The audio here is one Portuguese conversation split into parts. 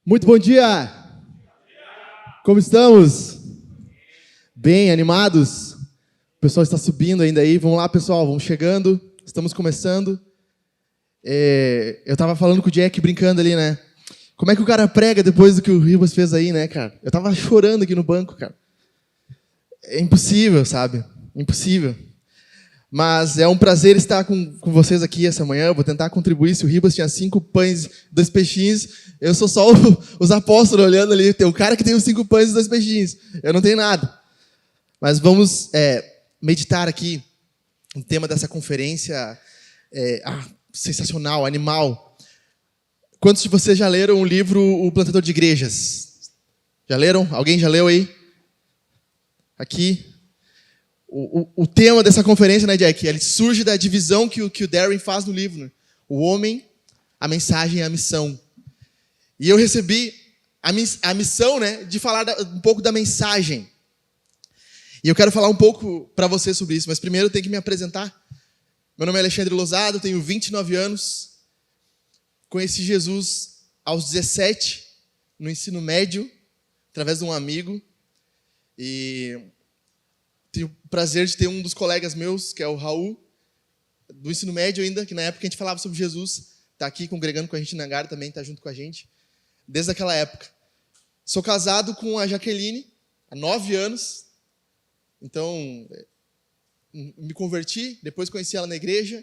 Muito bom dia! Como estamos? Bem, animados? O pessoal está subindo ainda aí. Vamos lá, pessoal, vamos chegando. Estamos começando. Eu estava falando com o Jack, brincando ali, né? Como é que o cara prega depois do que o Ribas fez aí, né, cara? Eu estava chorando aqui no banco, cara. É impossível, sabe? Impossível. Mas é um prazer estar com vocês aqui essa manhã. Eu vou tentar contribuir. Se o Ribas tinha 5 pães e 2 peixinhos, eu sou só os apóstolos olhando ali. Tem o cara que tem os 5 pães e 2 peixinhos. Eu não tenho nada. Mas vamos meditar aqui no tema dessa conferência sensacional, animal. Quantos de vocês já leram o livro O Plantador de Igrejas? Já leram? Alguém já leu aí? Aqui. O tema dessa conferência, né, Jack? Ele surge da divisão que o Darren faz no livro, né? O homem, a mensagem e a missão. E eu recebi a missão, né, de falar um pouco da mensagem. E eu quero falar um pouco para você sobre isso, mas primeiro eu tenho que me apresentar. Meu nome é Alexandre Lozado, tenho 29 anos. Conheci Jesus aos 17, no ensino médio, através de um amigo. E tenho o prazer de ter um dos colegas meus, que é o Raul, do ensino médio ainda, que na época a gente falava sobre Jesus, está aqui congregando com a gente na Hangar também, está junto com a gente, desde aquela época. Sou casado com a Jaqueline, há 9 anos, então me converti, depois conheci ela na igreja,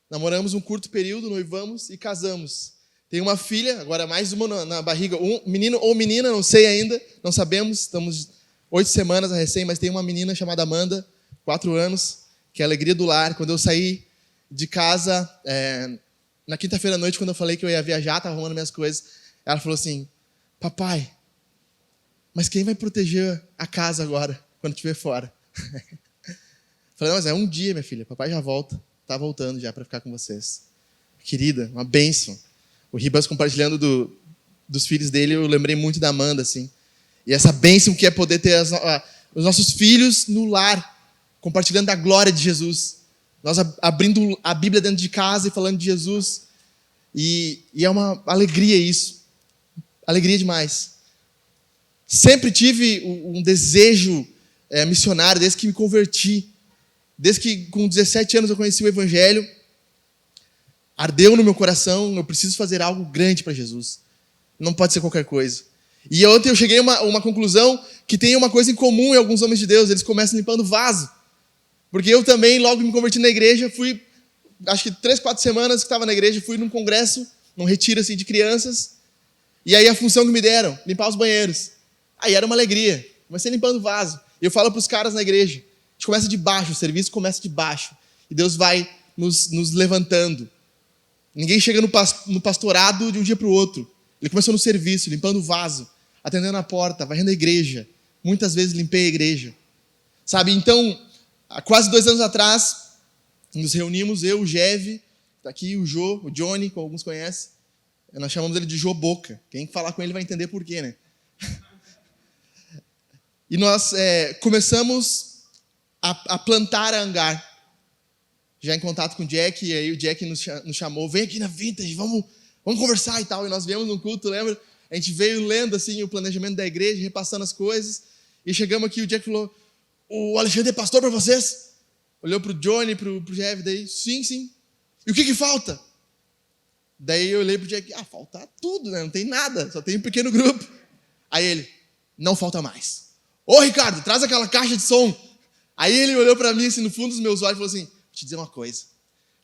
namoramos um curto período, noivamos e casamos. Tenho uma filha, agora mais uma na barriga, um menino ou menina, não sei ainda, não sabemos, estamos 8 semanas a recém, mas tem uma menina chamada Amanda, 4 anos, que é a alegria do lar. Quando eu saí de casa, na quinta-feira à noite, quando eu falei que eu ia viajar, estava arrumando minhas coisas, ela falou assim, papai, mas quem vai proteger a casa agora, quando estiver fora? Falei, não, mas é um dia, minha filha, papai já volta, está voltando já para ficar com vocês. Querida, uma bênção. O Ribas compartilhando dos filhos dele, eu lembrei muito da Amanda, assim. E essa bênção que é poder ter os nossos filhos no lar, compartilhando da glória de Jesus. Nós abrindo a Bíblia dentro de casa e falando de Jesus. E é uma alegria isso. Alegria demais. Sempre tive um desejo missionário, desde que me converti. Desde que com 17 anos eu conheci o Evangelho. Ardeu no meu coração, eu preciso fazer algo grande para Jesus. Não pode ser qualquer coisa. E ontem eu cheguei a uma conclusão que tem uma coisa em comum em alguns homens de Deus, eles começam limpando vaso. Porque eu também, logo me converti na igreja, fui, acho que 3, 4 semanas que estava na igreja, fui num congresso, num retiro assim, de crianças, e aí a função que me deram, limpar os banheiros. Aí era uma alegria, comecei limpando vaso. E eu falo para os caras na igreja, a gente começa de baixo, o serviço começa de baixo, e Deus vai nos levantando. Ninguém chega no pastorado de um dia para o outro. Ele começou no serviço, limpando o vaso, atendendo a porta, varrendo a igreja. Muitas vezes limpei a igreja. Sabe, então, há quase 2 anos atrás, nos reunimos, eu, o Geve, está aqui o Jô, o Johnny, como alguns conhecem. Nós chamamos ele de Jô Boca. Quem falar com ele vai entender por quê, né? E nós começamos a plantar a Hangar. Já em contato com o Jack, e aí o Jack nos chamou, vem aqui na Vintage, vamos conversar e tal. E nós viemos num culto, lembra? A gente veio lendo assim, o planejamento da igreja, repassando as coisas. E chegamos aqui, o Jack falou, o Alexandre é pastor para vocês? Olhou para o Johnny, para o Jeff, daí, sim. E o que falta? Daí eu olhei para o Jack, falta tudo, né? Não tem nada, só tem um pequeno grupo. Aí ele, não falta mais. Ô Ricardo, traz aquela caixa de som. Aí ele olhou para mim assim, no fundo dos meus olhos e falou assim, vou te dizer uma coisa,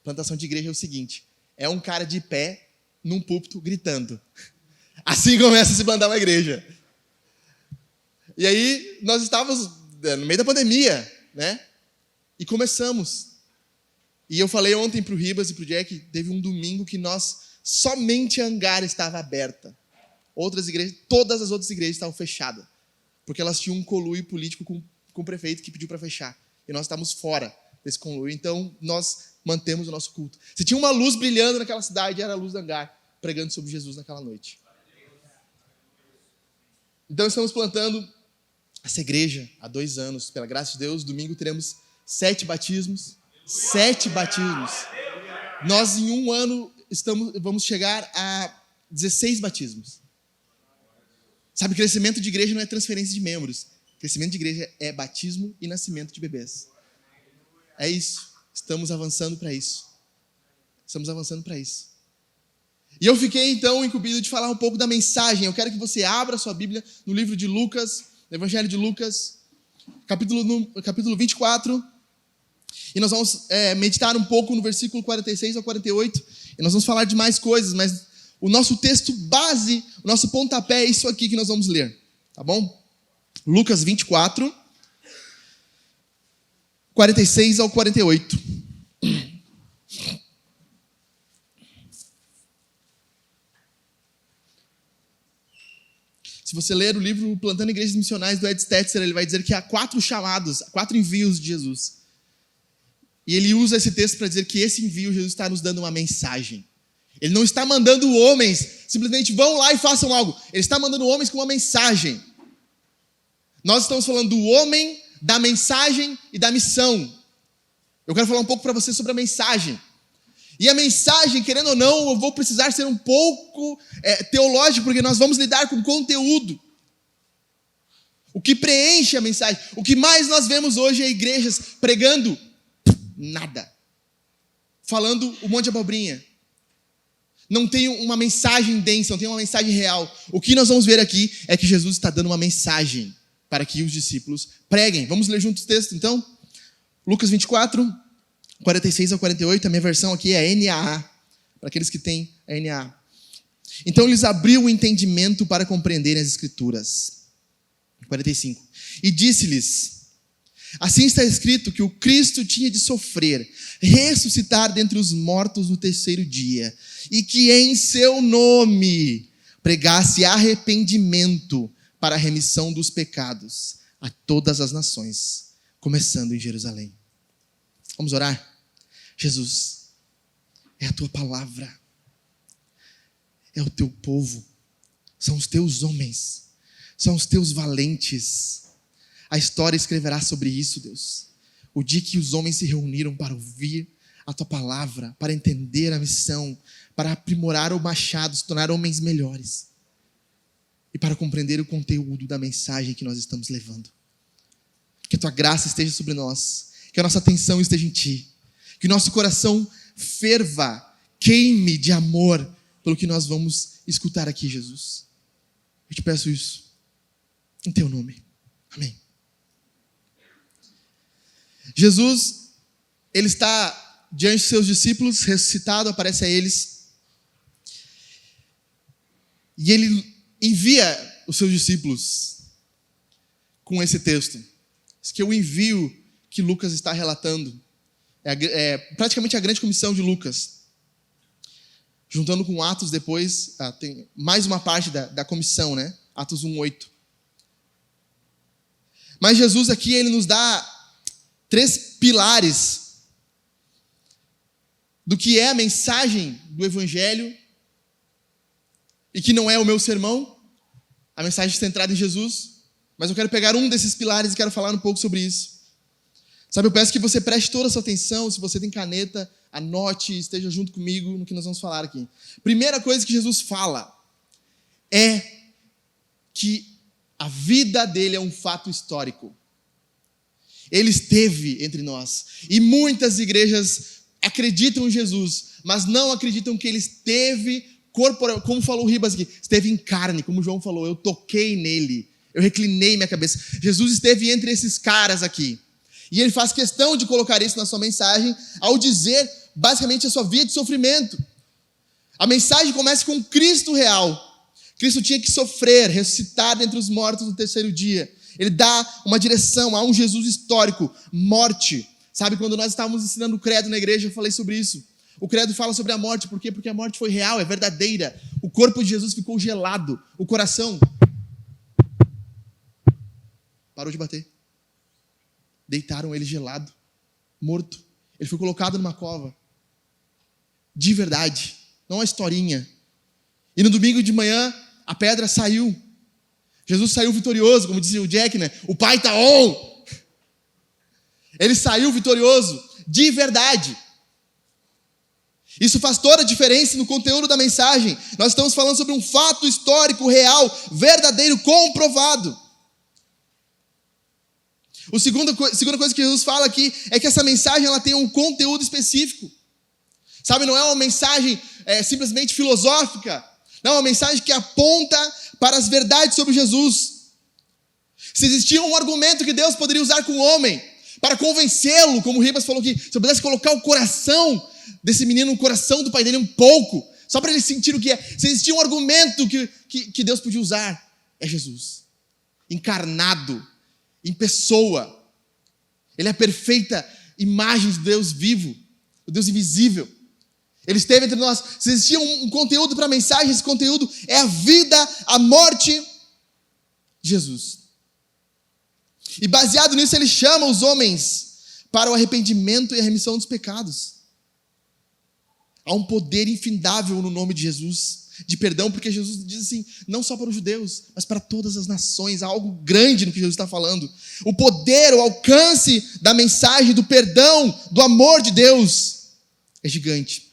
plantação de igreja é o seguinte, é um cara de pé num púlpito gritando. Assim começa a se plantar uma igreja. E aí, nós estávamos no meio da pandemia, né? E começamos. E eu falei ontem para o Ribas e para o Jack, teve um domingo que somente a Hangar estava aberta. Outras igrejas, todas as outras igrejas estavam fechadas. Porque elas tinham um conluio político com o prefeito que pediu para fechar. E nós estávamos fora desse conluio. Então, nós mantemos o nosso culto. Se tinha uma luz brilhando naquela cidade, era a luz da Hangar, pregando sobre Jesus naquela noite. Então, estamos plantando essa igreja há 2 anos. Pela graça de Deus, domingo teremos 7 batismos. 7 batismos. Nós, em um ano, vamos chegar a 16 batismos. Sabe, crescimento de igreja não é transferência de membros. Crescimento de igreja é batismo e nascimento de bebês. É isso. Estamos avançando para isso. E eu fiquei, então, incumbido de falar um pouco da mensagem. Eu quero que você abra a sua Bíblia no livro de Lucas, no Evangelho de Lucas, capítulo 24. E nós vamos meditar um pouco no versículo 46 ao 48. E nós vamos falar de mais coisas, mas o nosso texto base, o nosso pontapé é isso aqui que nós vamos ler. Tá bom? Lucas 24, 46 ao 48. Se você ler o livro Plantando Igrejas Missionais, do Ed Stetzer, ele vai dizer que há 4 chamados, 4 envios de Jesus. E ele usa esse texto para dizer que esse envio, Jesus está nos dando uma mensagem. Ele não está mandando homens, simplesmente vão lá e façam algo. Ele está mandando homens com uma mensagem. Nós estamos falando do homem, da mensagem e da missão. Eu quero falar um pouco para você sobre a mensagem. E a mensagem, querendo ou não, eu vou precisar ser um pouco teológico, porque nós vamos lidar com conteúdo. O que preenche a mensagem. O que mais nós vemos hoje é igrejas pregando nada. Falando um monte de abobrinha. Não tem uma mensagem densa, não tem uma mensagem real. O que nós vamos ver aqui é que Jesus está dando uma mensagem para que os discípulos preguem. Vamos ler juntos o texto, então? Lucas 24, 46 ao 48. A minha versão aqui é NAA, para aqueles que têm a NAA. Então lhes abriu o entendimento para compreenderem as Escrituras. 45. E disse-lhes: assim está escrito que o Cristo tinha de sofrer, ressuscitar dentre os mortos no 3º dia, e que em seu nome pregasse arrependimento para a remissão dos pecados a todas as nações, começando em Jerusalém. Vamos orar? Jesus, é a tua palavra, é o teu povo, são os teus homens, são os teus valentes. A história escreverá sobre isso, Deus. O dia que os homens se reuniram para ouvir a tua palavra, para entender a missão, para aprimorar o machado, se tornar homens melhores e para compreender o conteúdo da mensagem que nós estamos levando. Que a tua graça esteja sobre nós, que a nossa atenção esteja em ti, que o nosso coração ferva, queime de amor pelo que nós vamos escutar aqui, Jesus. Eu te peço isso em teu nome. Amém. Jesus, ele está diante dos seus discípulos, ressuscitado, aparece a eles. E ele envia os seus discípulos com esse texto. Esse que é o envio que Lucas está relatando. É praticamente a grande comissão de Lucas. Juntando com Atos depois, tem mais uma parte da comissão, né? Atos 1:8. Mas Jesus aqui, ele nos dá 3 pilares do que é a mensagem do Evangelho e que não é o meu sermão, a mensagem centrada em Jesus, mas eu quero pegar um desses pilares e quero falar um pouco sobre isso. Sabe, eu peço que você preste toda a sua atenção, se você tem caneta, anote, esteja junto comigo no que nós vamos falar aqui. Primeira coisa que Jesus fala é que a vida dele é um fato histórico. Ele esteve entre nós. E muitas igrejas acreditam em Jesus, mas não acreditam que ele esteve corporal, como falou o Ribas aqui, esteve em carne, como João falou, eu toquei nele, eu reclinei minha cabeça. Jesus esteve entre esses caras aqui. E ele faz questão de colocar isso na sua mensagem ao dizer, basicamente, a sua via de sofrimento. A mensagem começa com Cristo real. Cristo tinha que sofrer, ressuscitar dentre os mortos no 3º dia. Ele dá uma direção a um Jesus histórico, morte. Sabe, quando nós estávamos ensinando o credo na igreja, eu falei sobre isso. O credo fala sobre a morte, por quê? Porque a morte foi real, é verdadeira. O corpo de Jesus ficou gelado, o coração parou de bater. Deitaram ele gelado, morto. Ele foi colocado numa cova. De verdade, não uma historinha. E no domingo de manhã, a pedra saiu. Jesus saiu vitorioso, como dizia o Jack, né? O pai está on. Ele saiu vitorioso, de verdade. Isso faz toda a diferença no conteúdo da mensagem. Nós estamos falando sobre um fato histórico, real, verdadeiro, comprovado. A segunda coisa que Jesus fala aqui é que essa mensagem ela tem um conteúdo específico. Sabe, não é uma mensagem simplesmente filosófica. Não, é uma mensagem que aponta para as verdades sobre Jesus. Se existia um argumento que Deus poderia usar com o homem para convencê-lo, como o Ribas falou aqui, se eu pudesse colocar o coração desse menino no coração do pai dele um pouco, só para ele sentir o que é. Se existia um argumento que Deus podia usar, é Jesus. Encarnado, em pessoa. Ele é a perfeita imagem de Deus vivo, o Deus invisível. Ele esteve entre nós. Se existia um conteúdo para a mensagem, esse conteúdo é a vida, a morte de Jesus. E baseado nisso, ele chama os homens para o arrependimento e a remissão dos pecados. Há um poder infindável no nome de Jesus, de perdão, porque Jesus diz assim, não só para os judeus, mas para todas as nações. Há algo grande no que Jesus está falando. O poder, o alcance da mensagem, do perdão, do amor de Deus é gigante.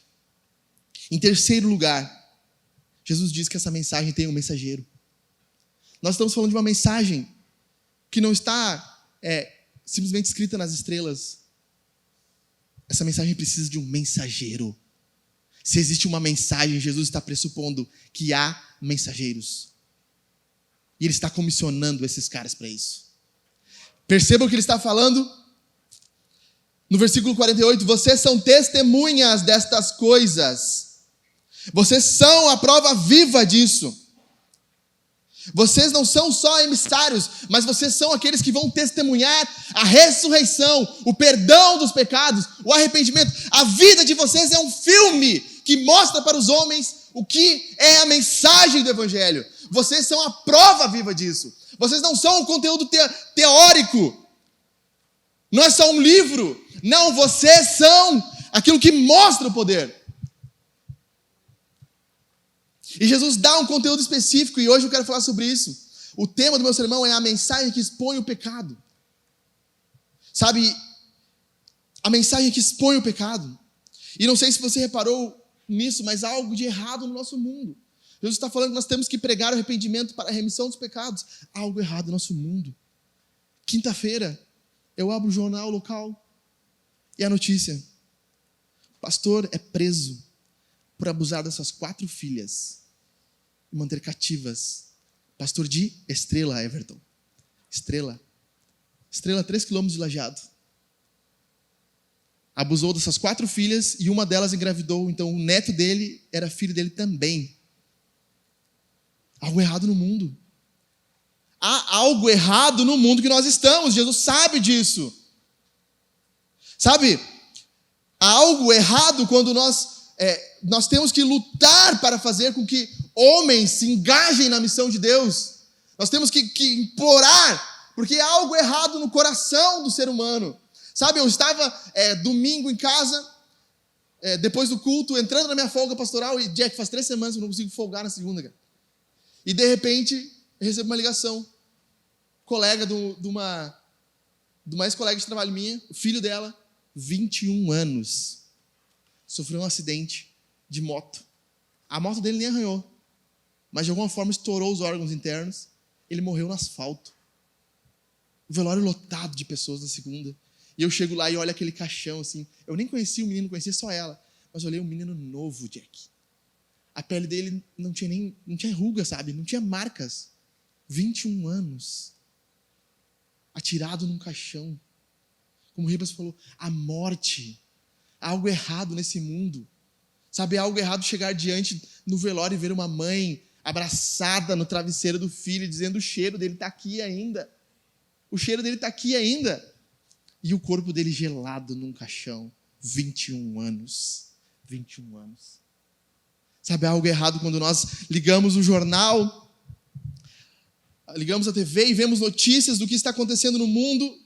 Em terceiro lugar, Jesus diz que essa mensagem tem um mensageiro. Nós estamos falando de uma mensagem que não está simplesmente escrita nas estrelas. Essa mensagem precisa de um mensageiro. Se existe uma mensagem, Jesus está pressupondo que há mensageiros. E Ele está comissionando esses caras para isso. Percebam o que Ele está falando? No versículo 48, vocês são testemunhas destas coisas. Vocês são a prova viva disso. Vocês não são só emissários, mas vocês são aqueles que vão testemunhar a ressurreição, o perdão dos pecados, o arrependimento. A vida de vocês é um filme que mostra para os homens o que é a mensagem do Evangelho. Vocês são a prova viva disso. Vocês não são um conteúdo teórico. Não é só um livro. Não, vocês são aquilo que mostra o poder. E Jesus dá um conteúdo específico, e hoje eu quero falar sobre isso. O tema do meu sermão é a mensagem que expõe o pecado. Sabe, a mensagem que expõe o pecado. E não sei se você reparou nisso, mas há algo de errado no nosso mundo. Jesus está falando que nós temos que pregar o arrependimento para a remissão dos pecados. Há algo errado no nosso mundo. Quinta-feira, eu abro o jornal local e a notícia: pastor é preso por abusar das suas 4 filhas e manter cativas. Pastor de Estrela, Everton. Estrela, 3 quilômetros de Lajeado. Abusou dessas 4 filhas e uma delas engravidou. Então o neto dele era filho dele também. Algo errado no mundo. Há algo errado no mundo que nós estamos. Jesus sabe disso. Sabe, há algo errado quando nós temos que lutar para fazer com que homens se engajem na missão de Deus. Nós temos que implorar, porque há algo errado no coração do ser humano. Sabe, eu estava domingo em casa, depois do culto, entrando na minha folga pastoral, e Jack, faz 3 semanas que eu não consigo folgar na segunda, cara. E de repente, eu recebo uma ligação. Colega de uma ex-colega de trabalho minha, o filho dela, 21 anos, sofreu um acidente de moto. A moto dele nem arranhou, mas de alguma forma estourou os órgãos internos. Ele morreu no asfalto. O velório lotado de pessoas na segunda. E eu chego lá e olho aquele caixão assim. Eu nem conhecia o menino, conhecia só ela. Mas olhei um menino novo, Jack. A pele dele não tinha ruga, sabe? Não tinha marcas. 21 anos. Atirado num caixão. Como o Ribas falou, a morte. Há algo errado nesse mundo. Sabe, há algo errado chegar diante no velório e ver uma mãe abraçada no travesseiro do filho, dizendo: o cheiro dele está aqui ainda. O cheiro dele está aqui ainda. E o corpo dele gelado num caixão. 21 anos. 21 anos. Sabe, há algo errado quando nós ligamos o jornal, ligamos a TV e vemos notícias do que está acontecendo no mundo.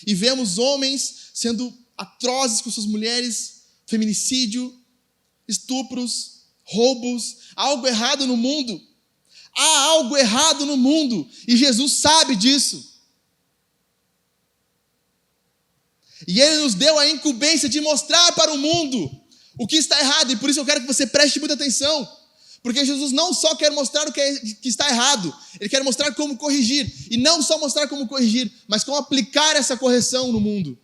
E vemos homens sendo atrozes com suas mulheres, feminicídio, estupros, roubos. Há algo errado no mundo. Há algo errado no mundo. E Jesus sabe disso. E Ele nos deu a incumbência de mostrar para o mundo o que está errado. E por isso eu quero que você preste muita atenção. Porque Jesus não só quer mostrar o que está errado, Ele quer mostrar como corrigir. E não só mostrar como corrigir, mas como aplicar essa correção no mundo.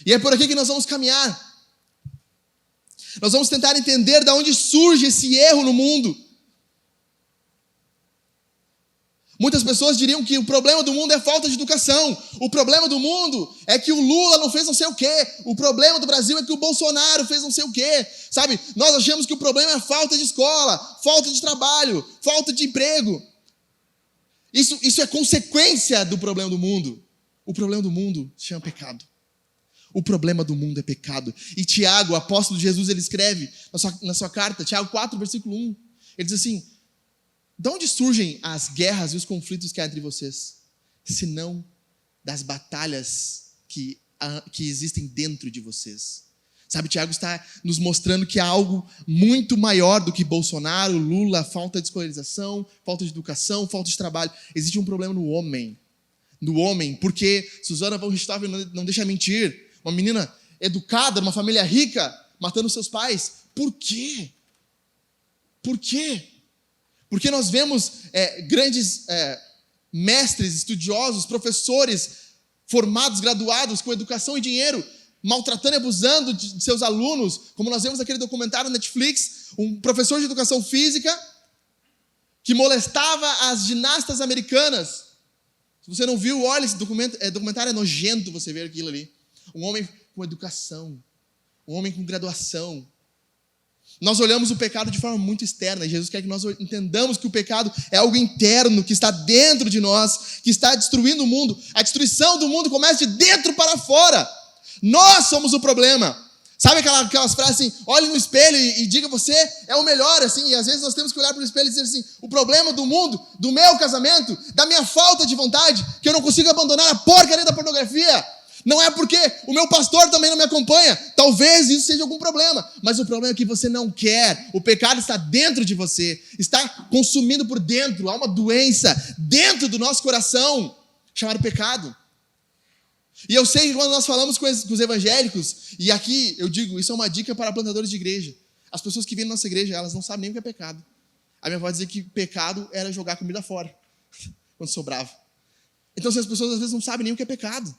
E é por aqui que nós vamos caminhar. Nós vamos tentar entender de onde surge esse erro no mundo. Muitas pessoas diriam que o problema do mundo é falta de educação. O problema do mundo é que o Lula não fez não sei o quê. O problema do Brasil é que o Bolsonaro fez não sei o quê. Sabe, nós achamos que o problema é falta de escola, falta de trabalho, falta de emprego. Isso é consequência do problema do mundo. O problema do mundo se chama pecado. O problema do mundo é pecado. E Tiago, o apóstolo de Jesus, ele escreve na sua carta, Tiago 4, versículo 1. Ele diz assim: de onde surgem as guerras e os conflitos que há entre vocês? Senão das batalhas que existem dentro de vocês. Sabe, Tiago está nos mostrando que há algo muito maior do que Bolsonaro, Lula, falta de escolarização, falta de educação, falta de trabalho. Existe um problema no homem. No homem, porque Susana von Richthofen não deixa mentir. Uma menina educada, numa família rica, matando seus pais. Por quê? Por quê? Porque nós vemos grandes mestres, estudiosos, professores, formados, graduados, com educação e dinheiro, maltratando e abusando de seus alunos, como nós vemos naquele documentário na Netflix, um professor de educação física que molestava as ginastas americanas. Se você não viu, olha esse documentário, é nojento você ver aquilo ali. Um homem com educação, um homem com graduação. Nós olhamos o pecado de forma muito externa, e Jesus quer que nós entendamos que o pecado é algo interno, que está dentro de nós, que está destruindo o mundo. A destruição do mundo começa de dentro para fora. Nós somos o problema. Sabe aquelas frases assim, olhe no espelho e diga você é o melhor, assim, e às vezes nós temos que olhar para o espelho e dizer assim, o problema do mundo, do meu casamento, da minha falta de vontade, que eu não consigo abandonar a porcaria da pornografia. Não é porque o meu pastor também não me acompanha. Talvez isso seja algum problema. Mas o problema é que você não quer. O pecado está dentro de você. Está consumindo por dentro. Há uma doença dentro do nosso coração chamada pecado. E eu sei que quando nós falamos com os evangélicos, e aqui eu digo, isso é uma dica para plantadores de igreja. As pessoas que vêm na nossa igreja, elas não sabem nem o que é pecado. A minha avó dizia que pecado era jogar comida fora, quando sobrava. Então, as pessoas às vezes não sabem nem o que é pecado.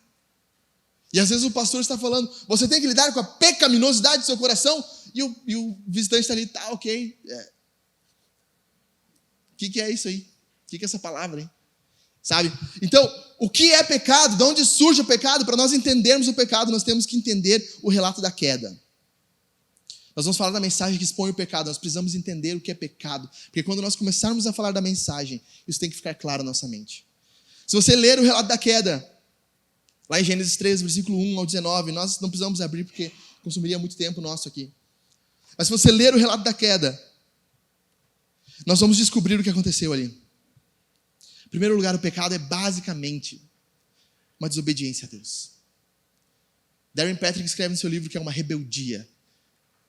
E às vezes o pastor está falando, você tem que lidar com a pecaminosidade do seu coração, e o visitante está ali, tá, ok. O que é isso aí? O que é essa palavra, hein? Sabe? Então, o que é pecado? De onde surge o pecado? Para nós entendermos o pecado, nós temos que entender o relato da queda. Nós vamos falar da mensagem que expõe o pecado, nós precisamos entender o que é pecado. Porque quando nós começarmos a falar da mensagem, isso tem que ficar claro na nossa mente. Se você ler o relato da queda, lá em Gênesis 3, versículo 1 ao 19, nós não precisamos abrir porque consumiria muito tempo nosso aqui. Mas se você ler o relato da queda, nós vamos descobrir o que aconteceu ali. Em primeiro lugar, o pecado é basicamente uma desobediência a Deus. Darren Patrick escreve no seu livro que é uma rebeldia.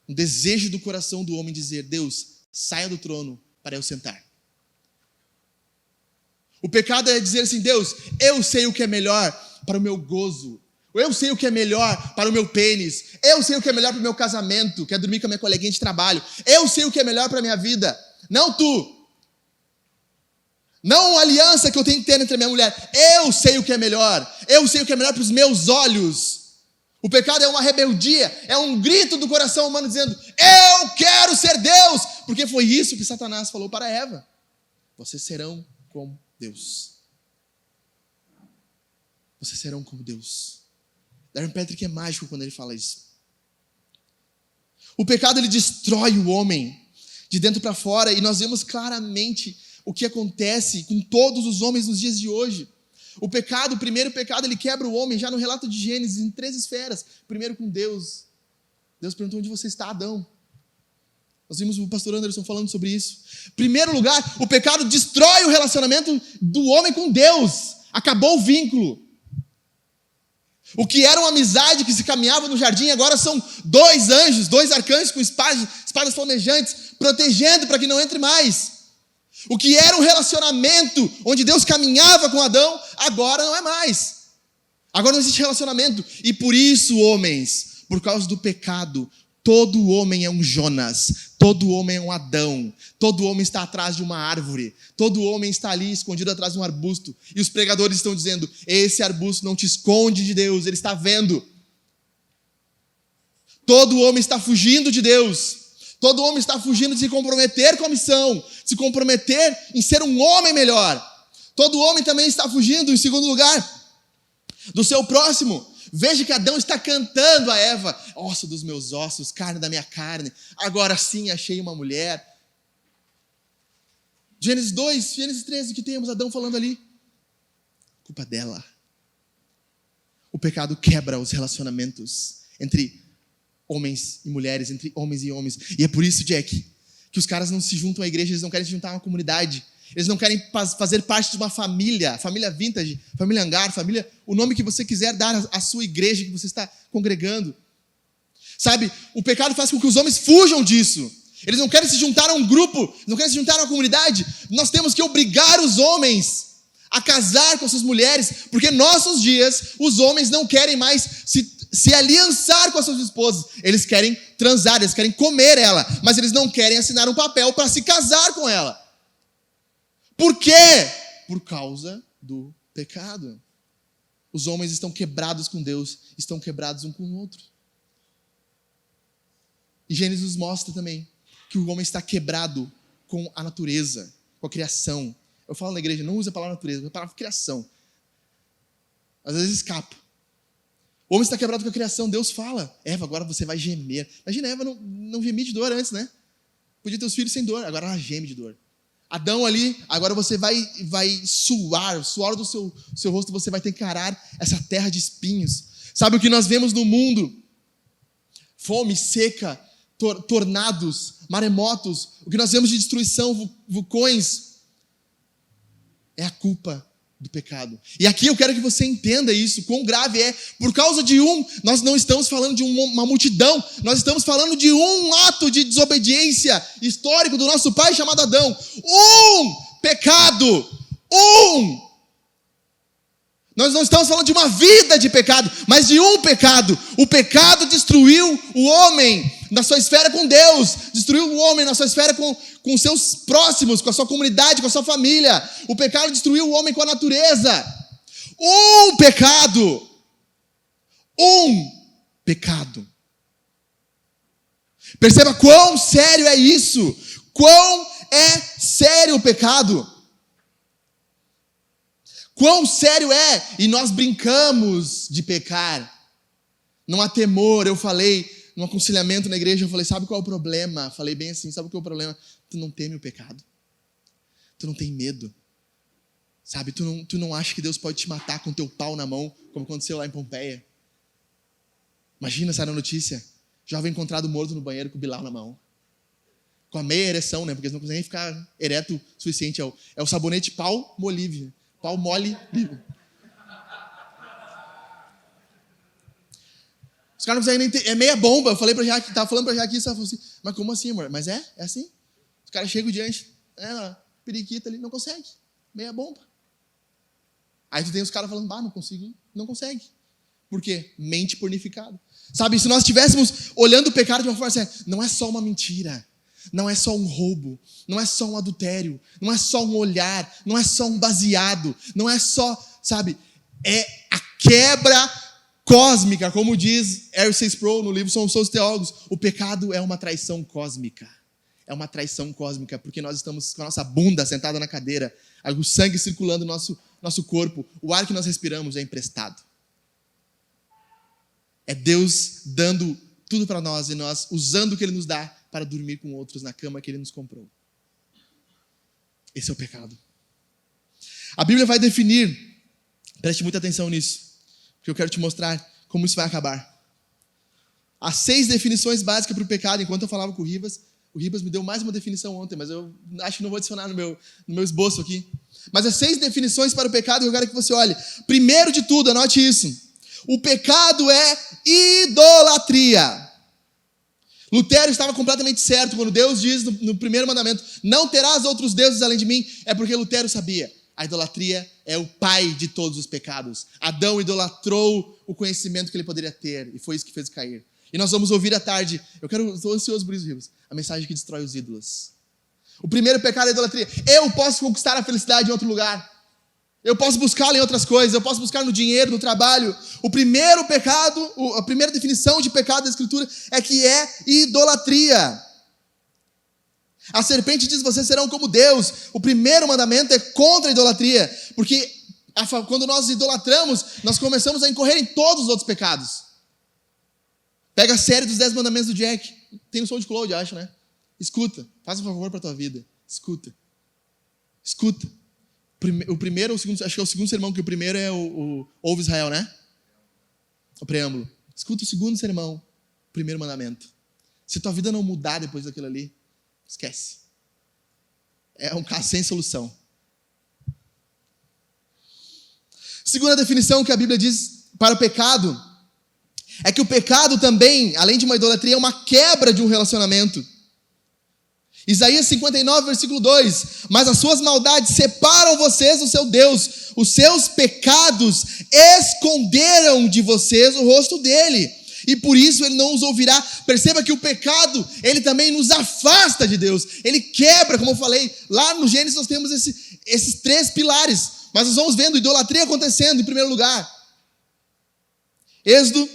Um desejo do coração do homem dizer, Deus, saia do trono para eu sentar. O pecado é dizer assim, Deus, eu sei o que é melhor para o meu gozo. Eu sei o que é melhor para o meu pênis. Eu sei o que é melhor para o meu casamento, que é dormir com a minha coleguinha de trabalho. Eu sei o que é melhor para a minha vida. Não tu. Não a aliança que eu tenho que ter entre a minha mulher. Eu sei o que é melhor. Eu sei o que é melhor para os meus olhos. O pecado é uma rebeldia. É um grito do coração humano dizendo, eu quero ser Deus. Porque foi isso que Satanás falou para Eva. Vocês serão como Deus. Vocês serão como Deus. Darren Patrick é mágico quando ele fala isso. O pecado, ele destrói o homem de dentro para fora, e nós vemos claramente o que acontece com todos os homens nos dias de hoje. O pecado, o primeiro pecado, ele quebra o homem já no relato de Gênesis, em 3 esferas. Primeiro com Deus. Deus perguntou, onde você está, Adão? Nós vimos o pastor Anderson falando sobre isso. Primeiro lugar, o pecado destrói o relacionamento do homem com Deus. Acabou o vínculo. O que era uma amizade que se caminhava no jardim, agora são 2 anjos, 2 arcanjos com espadas flamejantes, protegendo para que não entre mais. O que era um relacionamento onde Deus caminhava com Adão, agora não é mais. Agora não existe relacionamento. E por isso, homens, por causa do pecado, todo homem é um Jonas, todo homem é um Adão, todo homem está atrás de uma árvore, todo homem está ali escondido atrás de um arbusto. E os pregadores estão dizendo, esse arbusto não te esconde de Deus, ele está vendo. Todo homem está fugindo de Deus. Todo homem está fugindo de se comprometer com a missão, se comprometer em ser um homem melhor. Todo homem também está fugindo, em segundo lugar, do seu próximo. Veja que Adão está cantando a Eva, osso dos meus ossos, carne da minha carne, agora sim achei uma mulher. Gênesis 2, Gênesis 13, o que temos Adão falando ali? Culpa dela. O pecado quebra os relacionamentos entre homens e mulheres, entre homens e homens. E é por isso, Jack, que os caras não se juntam à igreja, eles não querem se juntar a uma comunidade. Eles não querem fazer parte de uma família, família vintage, família hangar, família, o nome que você quiser dar à sua igreja que você está congregando. Sabe, o pecado faz com que os homens fujam disso. Eles não querem se juntar a um grupo, não querem se juntar a uma comunidade. Nós temos que obrigar os homens a casar com suas mulheres, porque nossos dias, os homens não querem mais se aliançar com as suas esposas. Eles querem transar, eles querem comer ela, mas eles não querem assinar um papel para se casar com ela. Por quê? Por causa do pecado. Os homens estão quebrados com Deus, estão quebrados um com o outro. E Gênesis nos mostra também que o homem está quebrado com a natureza, com a criação. Eu falo na igreja, não usa a palavra natureza, usa a palavra criação. Às vezes escapa. O homem está quebrado com a criação. Deus fala, Eva, agora você vai gemer. Imagina, Eva não gemia de dor antes, né? Podia ter os filhos sem dor, agora ela geme de dor. Adão ali, agora você vai suar, o suor do seu rosto, você vai ter que encarar essa terra de espinhos. Sabe o que nós vemos no mundo? Fome, seca, tornados, maremotos. O que nós vemos de destruição, vulcões, é a culpa do pecado. E aqui eu quero que você entenda isso, quão grave é. Por causa de nós não estamos falando de uma multidão, nós estamos falando de um ato de desobediência histórico do nosso pai chamado Adão. Pecado. Nós não estamos falando de uma vida de pecado, mas de um pecado. O pecado destruiu o homem na sua esfera com Deus, destruiu o homem na sua esfera com seus próximos, com a sua comunidade, com a sua família. O pecado destruiu o homem com a natureza. Pecado. Pecado. Perceba quão sério é isso. Quão é sério o pecado. Quão sério é. E nós brincamos de pecar. Não há temor. Eu falei num aconselhamento na igreja, eu falei, sabe qual é o problema? Falei bem assim, sabe qual é o problema? Tu não teme o pecado. Tu não tem medo. Sabe, tu não acha que Deus pode te matar com teu pau na mão, como aconteceu lá em Pompeia. Imagina, saiu a notícia, jovem encontrado morto no banheiro com o Bilal na mão. Com a meia ereção, né? Porque eles não conseguem ficar ereto o suficiente. É o sabonete pau molive. Pau mole livre. Os caras não conseguem nem ter. É meia bomba. Eu falei pra Jaque, tava falando pra Jaque isso, ela falou assim, mas como assim, amor? Mas é assim. Os caras chegam diante, periquita ali, não consegue. Meia bomba. Aí tu tem os caras falando, não consigo, não consegue. Por quê? Mente pornificada. Sabe, se nós estivéssemos olhando o pecado de uma forma assim, não é só uma mentira, não é só um roubo, não é só um adultério, não é só um olhar, não é só um baseado, não é só, sabe, é a quebra cósmica, como diz R.C. Sproul no livro Somos Todos Teólogos. O pecado é uma traição cósmica. É uma traição cósmica, porque nós estamos com a nossa bunda sentada na cadeira, o sangue circulando no nosso corpo, o ar que nós respiramos é emprestado. É Deus dando tudo para nós e nós usando o que Ele nos dá para dormir com outros na cama que Ele nos comprou. Esse é o pecado. A Bíblia vai definir, preste muita atenção nisso, porque eu quero te mostrar como isso vai acabar. Há 6 definições básicas para o pecado. Enquanto eu falava com o Ribas me deu mais uma definição ontem, mas eu acho que não vou adicionar no meu esboço aqui. Mas há 6 definições para o pecado que eu quero que você olhe. Primeiro de tudo, anote isso. O pecado é idolatria. Lutero estava completamente certo quando Deus diz no primeiro mandamento, não terás outros deuses além de mim, é porque Lutero sabia. a idolatria é o pai de todos os pecados. Adão idolatrou o conhecimento que ele poderia ter, e foi isso que fez cair. E nós vamos ouvir à tarde, estou ansioso por isso, Rivas, a mensagem que destrói os ídolos. O primeiro pecado é a idolatria. Eu posso conquistar a felicidade em outro lugar. Eu posso buscá-la em outras coisas, eu posso buscar no dinheiro, no trabalho. O primeiro pecado, a primeira definição de pecado da Escritura é que é idolatria. A serpente diz, vocês serão como Deus. O primeiro mandamento é contra a idolatria, porque quando nós idolatramos, nós começamos a incorrer em todos os outros pecados. Pega a série dos 10 mandamentos do Jack. Tem no SoundCloud, acho, né? Escuta, faz um favor para a tua vida. Escuta. O primeiro ou o segundo, acho que é o segundo sermão, que o primeiro é o Ouve Israel, né? O preâmbulo. Escuta o segundo sermão, o primeiro mandamento. Se tua vida não mudar depois daquilo ali, esquece. É um caso sem solução. Segunda definição que a Bíblia diz para o pecado é que o pecado também, além de uma idolatria, é uma quebra de um relacionamento. Isaías 59, versículo 2. Mas as suas maldades separam vocês do seu Deus. Os seus pecados esconderam de vocês o rosto dele. E por isso ele não os ouvirá. Perceba que o pecado, ele também nos afasta de Deus. Ele quebra, como eu falei. Lá no Gênesis nós temos esses 3 pilares. Mas nós vamos vendo idolatria acontecendo em primeiro lugar. Êxodo,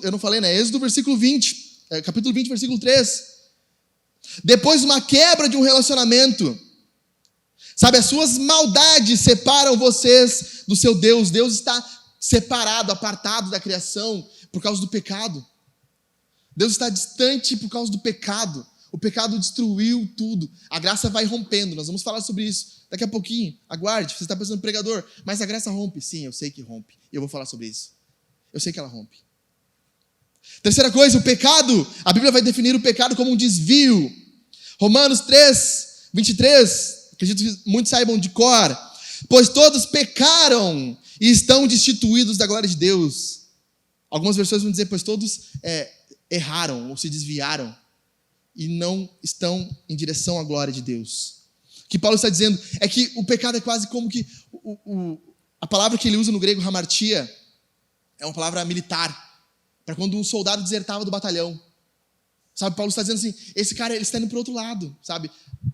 eu não falei, né? Êxodo, versículo 20. Capítulo 20, versículo 3. Depois de uma quebra de um relacionamento, sabe, as suas maldades separam vocês do seu Deus. Deus está separado, apartado da criação por causa do pecado. Deus está distante por causa do pecado. O pecado destruiu tudo. A graça vai rompendo. Nós vamos falar sobre isso daqui a pouquinho. Aguarde, você está pensando, pregador, mas a graça rompe? Sim, eu sei que rompe. E eu vou falar sobre isso. Eu sei que ela rompe. Terceira coisa, o pecado. A Bíblia vai definir o pecado como um desvio. Romanos 3, 23. Acredito que muitos saibam de cor. Pois todos pecaram e estão destituídos da glória de Deus. Algumas versões vão dizer, pois todos erraram ou se desviaram e não estão em direção à glória de Deus. O que Paulo está dizendo é que o pecado é quase como que a palavra que ele usa no grego, hamartia, é uma palavra militar, para quando um soldado desertava do batalhão. Sabe, Paulo está dizendo assim, esse cara, ele está indo para o outro lado, sabe?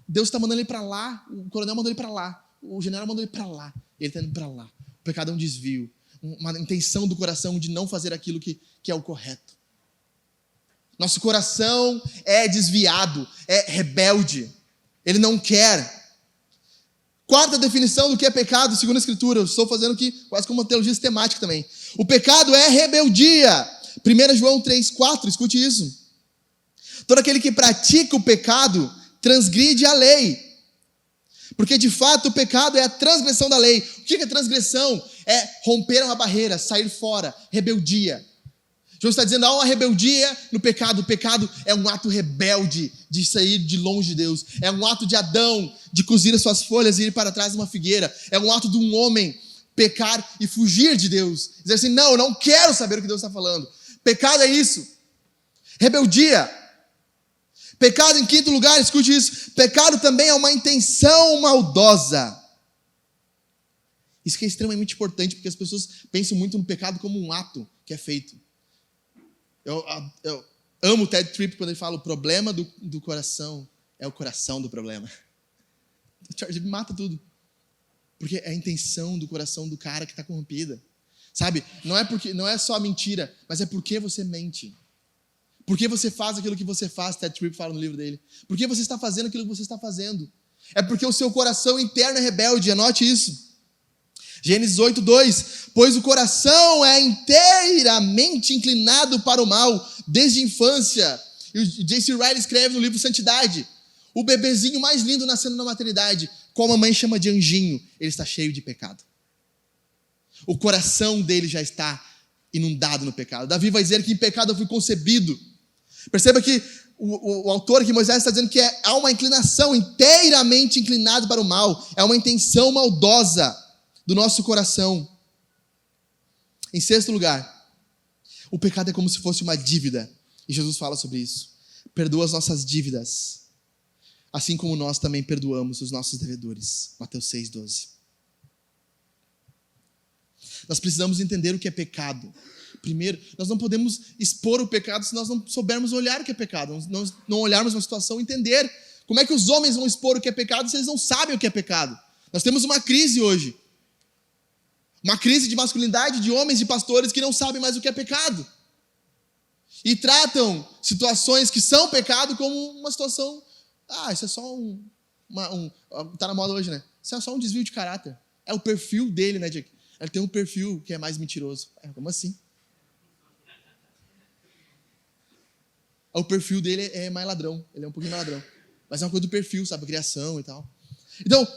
Deus está mandando ele para lá, o coronel mandou ele para lá, o general mandou ele para lá, ele está indo para lá. O pecado é um desvio, uma intenção do coração de não fazer aquilo que é o correto. Nosso coração é desviado, é rebelde, ele não quer. Quarta definição do que é pecado, segundo a Escritura, eu estou fazendo aqui quase como uma teologia sistemática também. O pecado é rebeldia. 1 João 3,4, escute isso. Todo aquele que pratica o pecado transgride a lei. Porque de fato o pecado é a transgressão da lei. O que é transgressão? É romper uma barreira, sair fora, rebeldia. João está dizendo, há uma rebeldia no pecado. O pecado é um ato rebelde de sair de longe de Deus. É um ato de Adão de cozir as suas folhas e ir para trás de uma figueira. É um ato de um homem pecar e fugir de Deus. Dizer assim, não, eu não quero saber o que Deus está falando. Pecado é isso. Rebeldia. Pecado, em quinto lugar, escute isso. Pecado também é uma intenção maldosa. Isso que é extremamente importante, porque as pessoas pensam muito no pecado como um ato que é feito. Eu amo o Ted Tripp quando ele fala o problema do coração é o coração do problema. O Charles mata tudo. Porque é a intenção do coração do cara que está corrompida. Sabe? Não é só a mentira, mas é porque você mente. Por que você faz aquilo que você faz, Ted Tripp fala no livro dele. Por que você está fazendo aquilo que você está fazendo? É porque o seu coração interno é rebelde, anote isso. Gênesis 8:2, pois o coração é inteiramente inclinado para o mal, desde a infância. E o J.C. Ryle escreve no livro Santidade, o bebezinho mais lindo nascendo na maternidade, como a mãe chama de anjinho, ele está cheio de pecado. O coração dele já está inundado no pecado. Davi vai dizer que em pecado eu fui concebido. Perceba que o autor aqui, Moisés, está dizendo que há uma inclinação inteiramente inclinado para o mal. É uma intenção maldosa do nosso coração. Em sexto lugar, o pecado é como se fosse uma dívida. E Jesus fala sobre isso. Perdoa as nossas dívidas. assim como nós também perdoamos os nossos devedores. Mateus 6,12. Nós precisamos entender o que é pecado. Primeiro, nós não podemos expor o pecado se nós não soubermos olhar o que é pecado. Não olharmos uma situação e entender como é que os homens vão expor o que é pecado se eles não sabem o que é pecado. Nós temos uma crise hoje. Uma crise de masculinidade de homens e pastores que não sabem mais o que é pecado. E tratam situações que são pecado como uma situação... isso é só tá na moda hoje, né? Isso é só um desvio de caráter. É o perfil dele, né, Jake? Ele tem um perfil que é mais mentiroso. Como assim? O perfil dele é mais ladrão. Ele é um pouquinho mais ladrão. Mas é uma coisa do perfil, sabe? A criação e tal. Então,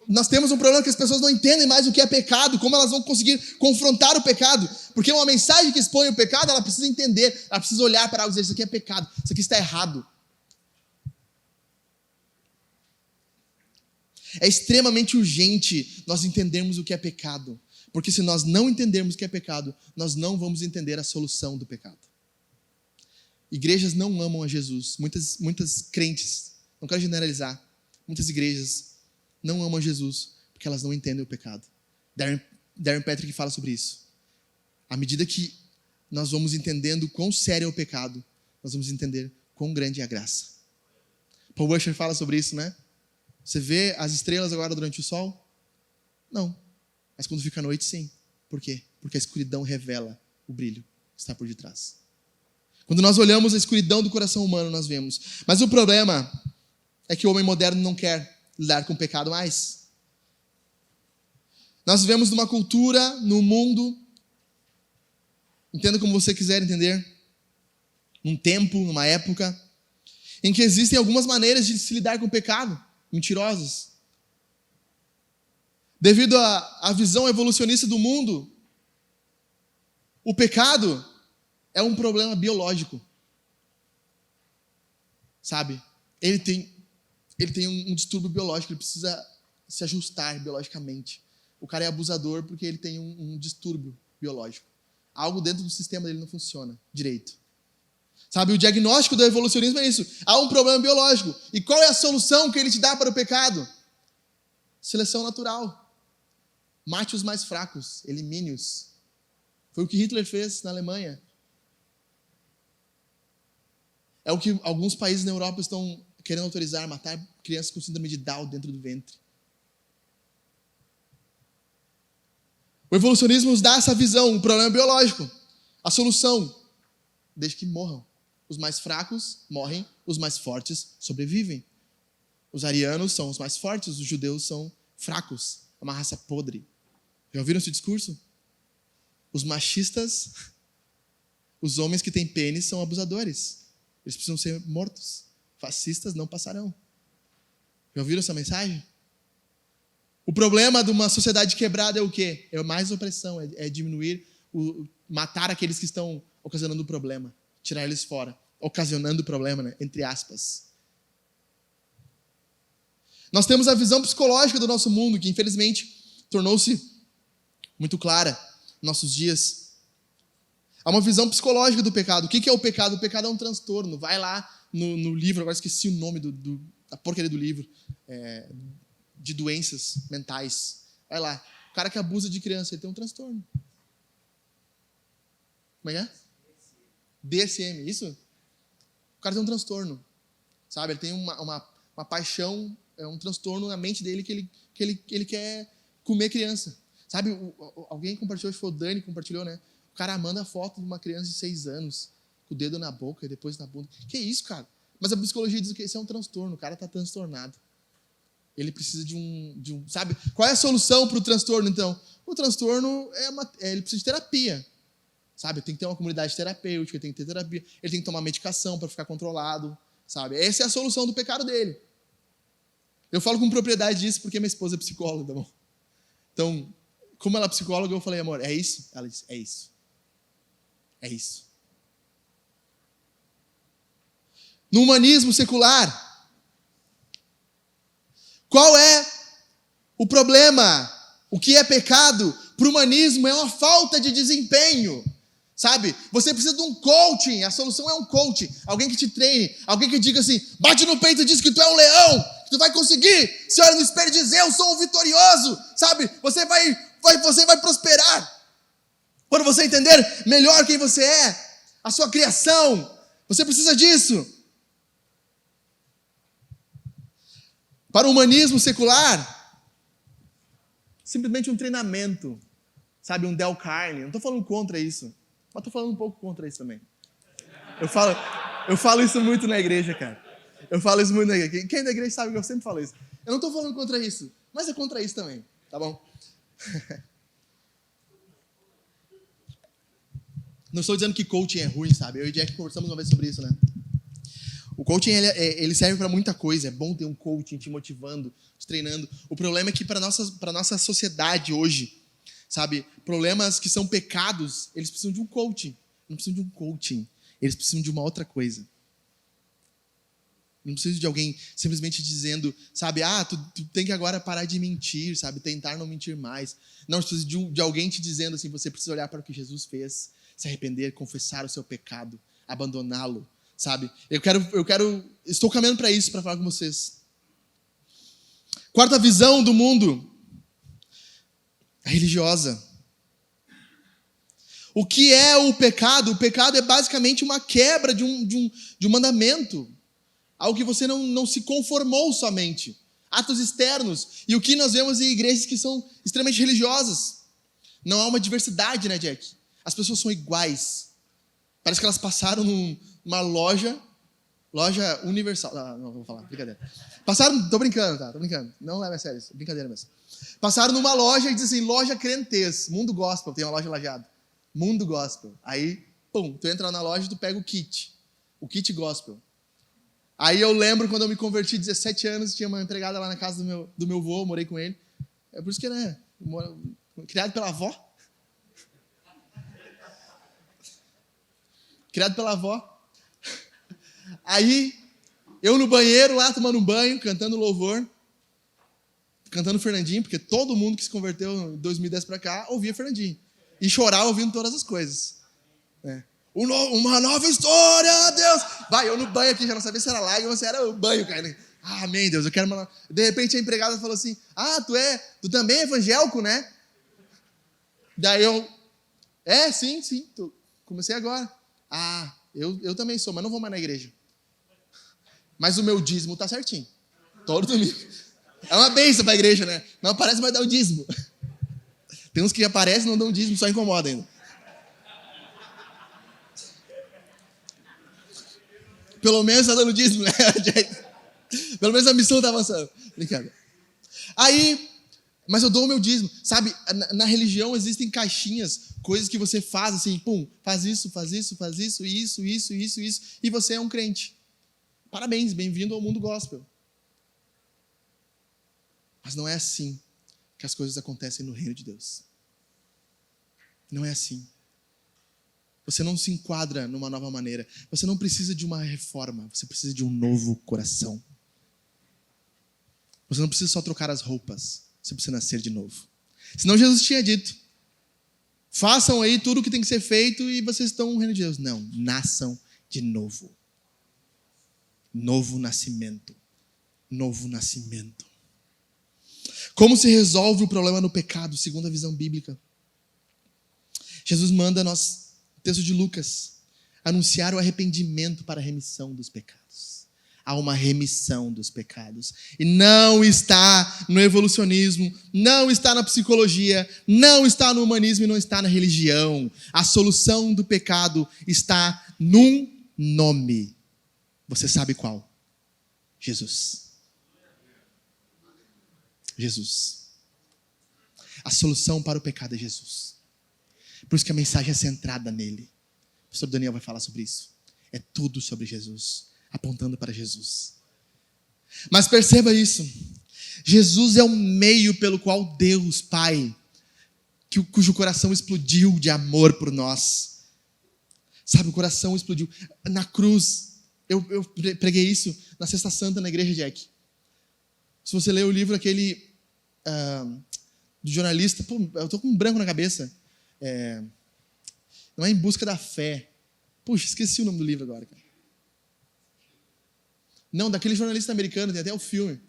nós temos um problema que as pessoas não entendem mais o que é pecado, como elas vão conseguir confrontar o pecado. Porque uma mensagem que expõe o pecado, ela precisa entender, ela precisa olhar para algo e dizer, isso aqui é pecado, isso aqui está errado. É extremamente urgente nós entendermos o que é pecado. Porque se nós não entendermos o que é pecado, nós não vamos entender a solução do pecado. Igrejas não amam a Jesus. Muitas crentes, não quero generalizar, muitas igrejas não amam a Jesus porque elas não entendem o pecado. Darren Patrick fala sobre isso. À medida que nós vamos entendendo quão sério é o pecado, nós vamos entender quão grande é a graça. Paul Washer fala sobre isso, né? Você vê as estrelas agora durante o sol? Não. Mas quando fica a noite, sim. Por quê? Porque a escuridão revela o brilho que está por detrás. Quando nós olhamos a escuridão do coração humano, nós vemos. Mas o problema é que o homem moderno não quer lidar com o pecado mais. Nós vivemos numa cultura, num mundo, entenda como você quiser entender, num tempo, numa época, em que existem algumas maneiras de se lidar com o pecado, mentirosas. Devido à visão evolucionista do mundo, o pecado é um problema biológico. Sabe? Ele tem um distúrbio biológico, ele precisa se ajustar biologicamente. O cara é abusador porque ele tem um distúrbio biológico. Algo dentro do sistema dele não funciona direito. Sabe, o diagnóstico do evolucionismo é isso. Há um problema biológico. E qual é a solução que ele te dá para o pecado? Seleção natural. Mate os mais fracos, elimine-os. Foi o que Hitler fez na Alemanha. É o que alguns países na Europa estão querendo autorizar, matar crianças com síndrome de Down dentro do ventre. O evolucionismo nos dá essa visão, um problema biológico. A solução, desde que morram. Os mais fracos morrem, os mais fortes sobrevivem. Os arianos são os mais fortes, os judeus são fracos. É uma raça podre. Já ouviram esse discurso? Os machistas, os homens que têm pênis são abusadores. Eles precisam ser mortos. Fascistas não passarão. Já ouviram essa mensagem? O problema de uma sociedade quebrada é o quê? É mais opressão, é diminuir, matar aqueles que estão ocasionando o problema, tirar eles fora, ocasionando o problema, né? Entre aspas. Nós temos a visão psicológica do nosso mundo, que infelizmente tornou-se muito clara nos nossos dias. Há uma visão psicológica do pecado. O que é o pecado? O pecado é um transtorno. Vai lá no livro, agora esqueci o nome da porcaria do livro, de doenças mentais. Vai lá. O cara que abusa de criança, ele tem um transtorno. Como é que é? DSM, isso? O cara tem um transtorno. Sabe? Ele tem uma paixão, um transtorno na mente dele que ele quer comer criança. Sabe? Alguém compartilhou, acho que foi o Dani que compartilhou, né? O cara manda foto de uma criança de 6 anos, com o dedo na boca e depois na bunda. Que isso, cara? Mas a psicologia diz que isso é um transtorno. O cara está transtornado. Ele precisa de um... Sabe? Qual é a solução para o transtorno, então? O transtorno ele precisa de terapia. Sabe? Tem que ter uma comunidade terapêutica, tem que ter terapia. Ele tem que tomar medicação para ficar controlado. Sabe? Essa é a solução do pecado dele. Eu falo com propriedade disso porque minha esposa é psicóloga, tá bom? Então, como ela é psicóloga, eu falei, amor, é isso? Ela disse, é isso. É isso. No humanismo secular, qual é o problema? O que é pecado? Para o humanismo é uma falta de desempenho. Sabe? Você precisa de um coaching. A solução é um coaching. Alguém que te treine. Alguém que diga assim, bate no peito e diz que tu é um leão. Que tu vai conseguir. Se olha no espelho e diz, eu sou um vitorioso. Sabe? Você vai prosperar. Quando você entender melhor quem você é. A sua criação. Você precisa disso. Para o humanismo secular, simplesmente um treinamento. Sabe? Um Dale Carnegie. Não estou falando contra isso. Mas estou falando um pouco contra isso também. Eu falo isso muito na igreja, cara. Eu falo isso muito na igreja. Quem é da igreja sabe que eu sempre falo isso. Eu não estou falando contra isso, mas é contra isso também, tá bom? Não estou dizendo que coaching é ruim, sabe? Eu e o Jack conversamos uma vez sobre isso, né? O coaching, ele serve para muita coisa. É bom ter um coaching te motivando, te treinando. O problema é que para nossa sociedade hoje, sabe, problemas que são pecados, eles precisam de um coaching. Não precisam de um coaching. Eles precisam de uma outra coisa. Não precisa de alguém simplesmente dizendo, sabe, tu tem que agora parar de mentir, sabe, tentar não mentir mais. Não, precisa de alguém te dizendo assim, você precisa olhar para o que Jesus fez, se arrepender, confessar o seu pecado, abandoná-lo, sabe. Estou caminhando para isso, para falar com vocês. Quarta visão do mundo. A religiosa. O que é o pecado? O pecado é basicamente uma quebra de um mandamento. Algo que você não se conformou somente. Atos externos. E o que nós vemos em igrejas que são extremamente religiosas. Não há uma diversidade, né, Jack? As pessoas são iguais. Parece que elas passaram numa loja universal. Não vou falar, brincadeira. Passaram, tô brincando. Não leve a sério isso, brincadeira mesmo. Passaram numa loja e dizem assim, loja crentez, Mundo Gospel, tem uma loja Lajeado. Mundo Gospel. Aí, tu entra na loja e tu pega o kit Gospel. Aí eu lembro quando eu me converti, 17 anos, tinha uma empregada lá na casa do meu avô, morei com ele. É por isso que, né, criado pela avó. Aí, eu no banheiro lá, tomando um banho, cantando louvor, cantando Fernandinho, porque todo mundo que se converteu em 2010 pra cá ouvia Fernandinho. E chorava ouvindo todas as coisas. Uma nova história, Deus! Eu no banho aqui, já não sabia se era lágrima ou se era o banho, cara. Amém, Deus, eu quero uma... De repente a empregada falou assim, tu também é evangélico, né? Daí eu, sim, comecei agora. Eu também sou, mas não vou mais na igreja. Mas o meu dízimo tá certinho. Todo domingo. É uma bênção pra igreja, né? Não aparece, mas dá o dízimo. Tem uns que aparecem e não dão dízimo, só incomoda ainda. Pelo menos tá dando dízimo, né? Pelo menos a missão tá avançando. Brincadeira. Aí, mas eu dou o meu dízimo. Sabe, na religião existem caixinhas, coisas que você faz assim, faz isso, isso, e você é um crente. Parabéns, bem-vindo ao mundo gospel. Mas não é assim que as coisas acontecem no reino de Deus. Não é assim. Você não se enquadra numa nova maneira. Você não precisa de uma reforma. Você precisa de um novo coração. Você não precisa só trocar as roupas. Você precisa nascer de novo. Senão Jesus tinha dito, façam aí tudo o que tem que ser feito e vocês estão no reino de Deus. Não, nasçam de novo. Novo nascimento. Novo nascimento. Como se resolve o problema no pecado, segundo a visão bíblica? Jesus manda nós, texto de Lucas, anunciar o arrependimento para a remissão dos pecados. Há uma remissão dos pecados. E não está no evolucionismo, não está na psicologia, não está no humanismo e não está na religião. A solução do pecado está num nome. Você sabe qual? Jesus. Jesus. A solução para o pecado é Jesus. Por isso que a mensagem é centrada nele. O pastor Daniel vai falar sobre isso. É tudo sobre Jesus, apontando para Jesus. Mas perceba isso. Jesus é o meio pelo qual Deus, Pai, cujo coração explodiu de amor por nós. Sabe, o coração explodiu. Na cruz, eu preguei isso na Sexta Santa, na igreja, Jack. Se você ler o livro aquele do jornalista, eu estou com um branco na cabeça. Não é Em Busca da Fé. Puxa, esqueci o nome do livro agora, cara. Não, daquele jornalista americano, tem até o filme.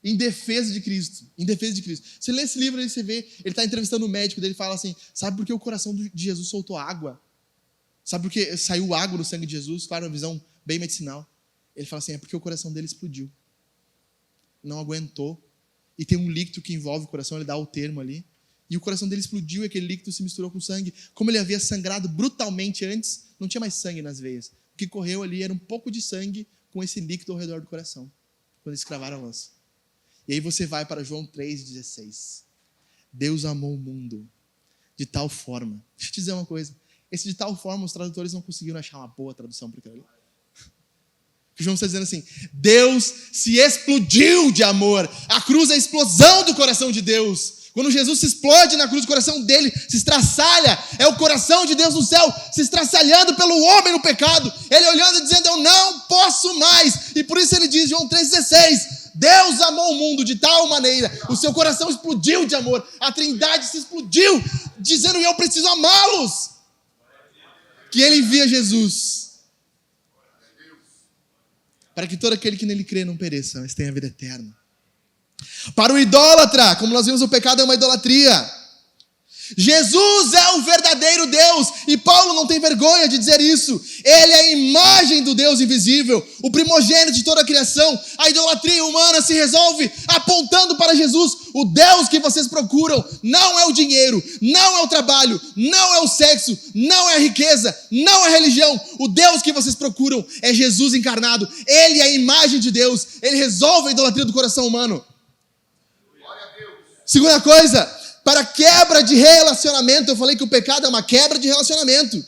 Em Defesa de Cristo. Em Defesa de Cristo. Você lê esse livro aí, você vê, ele está entrevistando o médico dele e fala assim, sabe por que o coração de Jesus soltou água? Sabe por que saiu água do sangue de Jesus? Claro, uma visão bem medicinal. Ele fala assim, é porque o coração dele explodiu. Não aguentou. E tem um líquido que envolve o coração, ele dá o termo ali. E o coração dele explodiu e aquele líquido se misturou com sangue. Como ele havia sangrado brutalmente antes, não tinha mais sangue nas veias. O que correu ali era um pouco de sangue com esse líquido ao redor do coração. Quando eles cravaram a lança. E aí você vai para João 3,16. Deus amou o mundo de tal forma. Deixa eu te dizer uma coisa. Esse de tal forma, os tradutores não conseguiram achar uma boa tradução para aquilo ali. O João está dizendo assim, Deus se explodiu de amor. A cruz é a explosão do coração de Deus. Quando Jesus se explode na cruz, o coração dele se estraçalha. É o coração de Deus no céu se estraçalhando pelo homem no pecado. Ele olhando e dizendo, eu não posso mais. E por isso ele diz, João 3,16, Deus amou o mundo de tal maneira, o seu coração explodiu de amor, a Trindade se explodiu, dizendo, eu preciso amá-los, que ele envia Jesus, para que todo aquele que nele crê não pereça, mas tenha vida eterna. Para o idólatra, como nós vimos, o pecado é uma idolatria. Jesus é o verdadeiro Deus, e Paulo não tem vergonha de dizer isso. Ele é a imagem do Deus invisível, o primogênito de toda a criação. A idolatria humana se resolve apontando para Jesus. O Deus que vocês procuram não é o dinheiro, não é o trabalho, não é o sexo, não é a riqueza, não é a religião. O Deus que vocês procuram é Jesus encarnado. Ele é a imagem de Deus. Ele resolve a idolatria do coração humano. Segunda coisa, para quebra de relacionamento, eu falei que o pecado é uma quebra de relacionamento.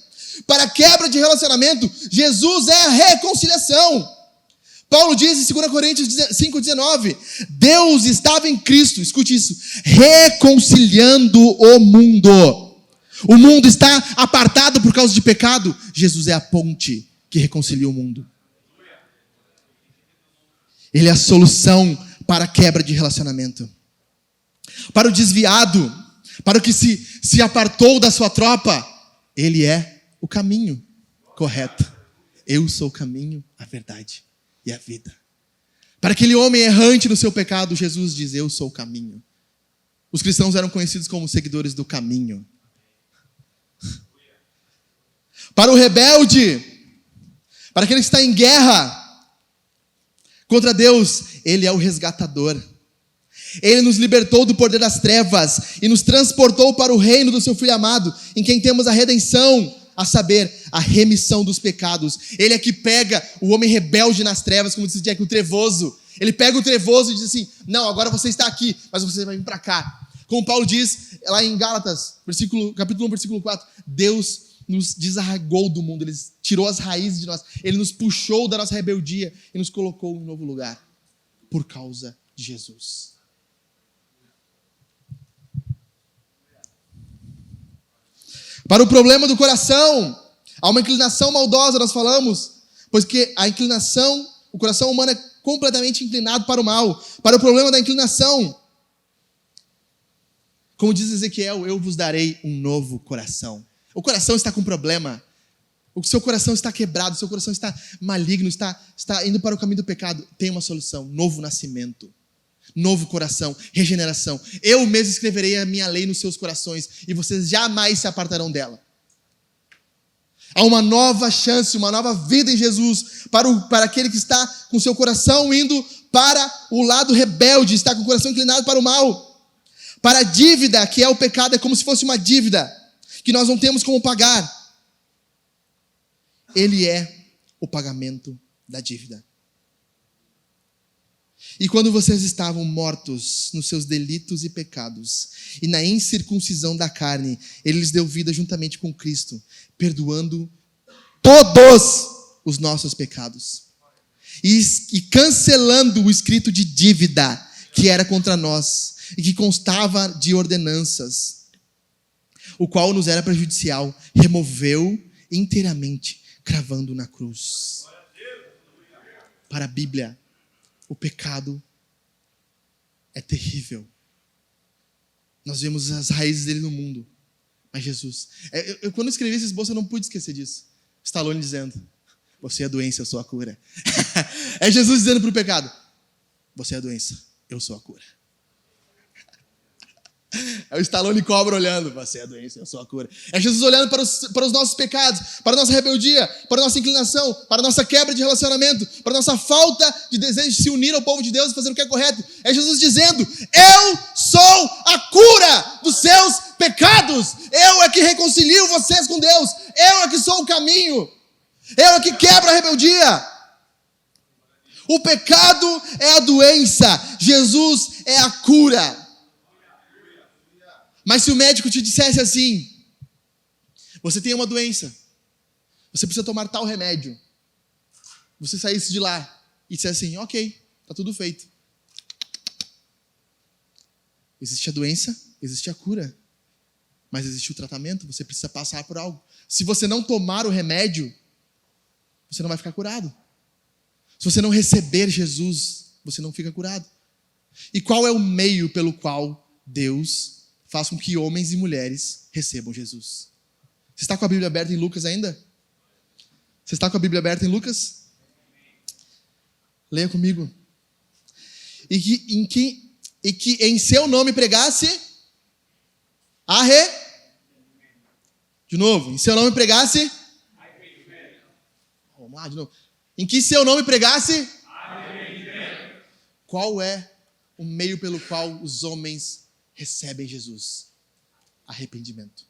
Para quebra de relacionamento, Jesus é a reconciliação. Paulo diz em 2 Coríntios 5,19, Deus estava em Cristo, escute isso, reconciliando o mundo. O mundo está apartado por causa de pecado. Jesus é a ponte que reconcilia o mundo. Ele é a solução para a quebra de relacionamento. Para o desviado, para o que se apartou da sua tropa, ele é o caminho correto. Eu sou o caminho, a verdade e a vida. Para aquele homem errante no seu pecado, Jesus diz, eu sou o caminho. Os cristãos eram conhecidos como seguidores do caminho. Para o rebelde, para aquele que está em guerra contra Deus, ele é o resgatador. Ele nos libertou do poder das trevas e nos transportou para o reino do seu Filho amado, em quem temos a redenção, a saber, a remissão dos pecados. Ele é que pega o homem rebelde nas trevas, como disse Jack, o trevoso. Ele pega o trevoso e diz assim, não, agora você está aqui, mas você vai vir para cá. Como Paulo diz lá em Gálatas, capítulo 1, versículo 4, Deus nos desarraigou do mundo, Ele tirou as raízes de nós, Ele nos puxou da nossa rebeldia e nos colocou em um novo lugar, por causa de Jesus. Para o problema do coração, há uma inclinação maldosa, nós falamos, pois que a inclinação, o coração humano é completamente inclinado para o mal. Para o problema da inclinação, como diz Ezequiel, eu vos darei um novo coração. O coração está com problema, o seu coração está quebrado, o seu coração está maligno, está indo para o caminho do pecado. Tem uma solução, novo nascimento. Novo coração, regeneração. Eu mesmo escreverei a minha lei nos seus corações e vocês jamais se apartarão dela. Há uma nova chance, uma nova vida em Jesus para aquele que está com seu coração indo para o lado rebelde, está com o coração inclinado para o mal. Para a dívida, que é o pecado, é como se fosse uma dívida que nós não temos como pagar. Ele é o pagamento da dívida. E quando vocês estavam mortos nos seus delitos e pecados, e na incircuncisão da carne, Ele lhes deu vida juntamente com Cristo, perdoando todos os nossos pecados. E cancelando o escrito de dívida que era contra nós, e que constava de ordenanças, o qual nos era prejudicial, removeu inteiramente, cravando na cruz. Para a Bíblia, o pecado é terrível. Nós vemos as raízes dele no mundo. Mas Jesus. Quando eu escrevi esse esboço, eu não pude esquecer disso. Stallone dizendo, você é a doença, eu sou a cura. É Jesus dizendo para o pecado, você é a doença, eu sou a cura. É o Stallone Cobra olhando, você é a doença, eu sou a cura. É Jesus olhando para os nossos pecados, para a nossa rebeldia, para a nossa inclinação, para a nossa quebra de relacionamento, para a nossa falta de desejo de se unir ao povo de Deus e fazer o que é correto. É Jesus dizendo, eu sou a cura dos seus pecados. Eu é que reconcilio vocês com Deus. Eu é que sou o caminho. Eu é que quebro a rebeldia. O pecado é a doença. Jesus é a cura. Mas se o médico te dissesse assim, você tem uma doença, você precisa tomar tal remédio, você saísse de lá e dissesse assim, ok, está tudo feito. Existe a doença, existe a cura, mas existe o tratamento, você precisa passar por algo. Se você não tomar o remédio, você não vai ficar curado. Se você não receber Jesus, você não fica curado. E qual é o meio pelo qual Deus faz com que homens e mulheres recebam Jesus? Você está com a Bíblia aberta em Lucas ainda? Você está com a Bíblia aberta em Lucas? Leia comigo. E que em seu nome pregasse De novo. Em seu nome pregasse Vamos lá, de novo. Em que seu nome pregasse Qual é o meio pelo qual os homens recebem Jesus? Arrependimento.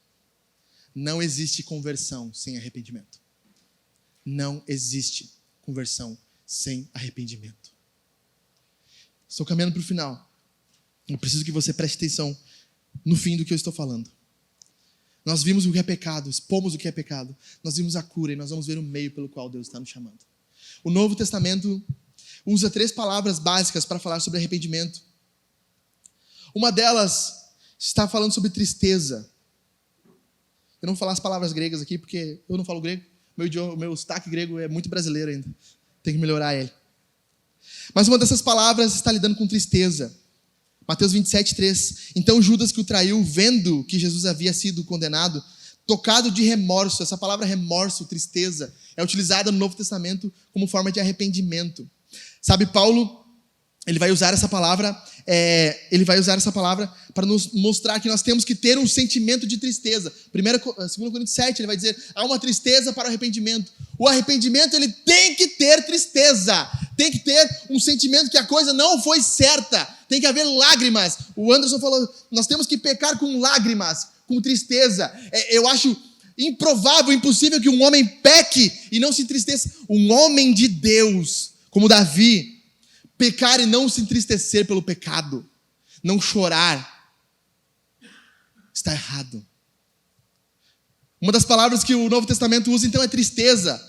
Não existe conversão sem arrependimento. Não existe conversão sem arrependimento. Estou caminhando para o final. Eu preciso que você preste atenção no fim do que eu estou falando. Nós vimos o que é pecado, expomos o que é pecado. Nós vimos a cura e nós vamos ver o meio pelo qual Deus está nos chamando. O Novo Testamento usa 3 palavras básicas para falar sobre arrependimento. Uma delas está falando sobre tristeza. Eu não vou falar as palavras gregas aqui, porque eu não falo grego. Meu sotaque grego é muito brasileiro ainda. Tem que melhorar ele. Mas uma dessas palavras está lidando com tristeza. Mateus 27:3. Então Judas, que o traiu, vendo que Jesus havia sido condenado, tocado de remorso. Essa palavra remorso, tristeza, é utilizada no Novo Testamento como forma de arrependimento. Sabe, Paulo, ele vai usar essa palavra para nos mostrar que nós temos que ter um sentimento de tristeza. 2 Coríntios 7, ele vai dizer, há uma tristeza para o arrependimento. O arrependimento, ele tem que ter tristeza. Tem que ter um sentimento que a coisa não foi certa. Tem que haver lágrimas. O Anderson falou, nós temos que pecar com lágrimas, com tristeza. Eu acho improvável, impossível que um homem peque e não se entristeça. Um homem de Deus, como Davi, pecar e não se entristecer pelo pecado, não chorar, está errado. Uma das palavras que o Novo Testamento usa, então, é tristeza.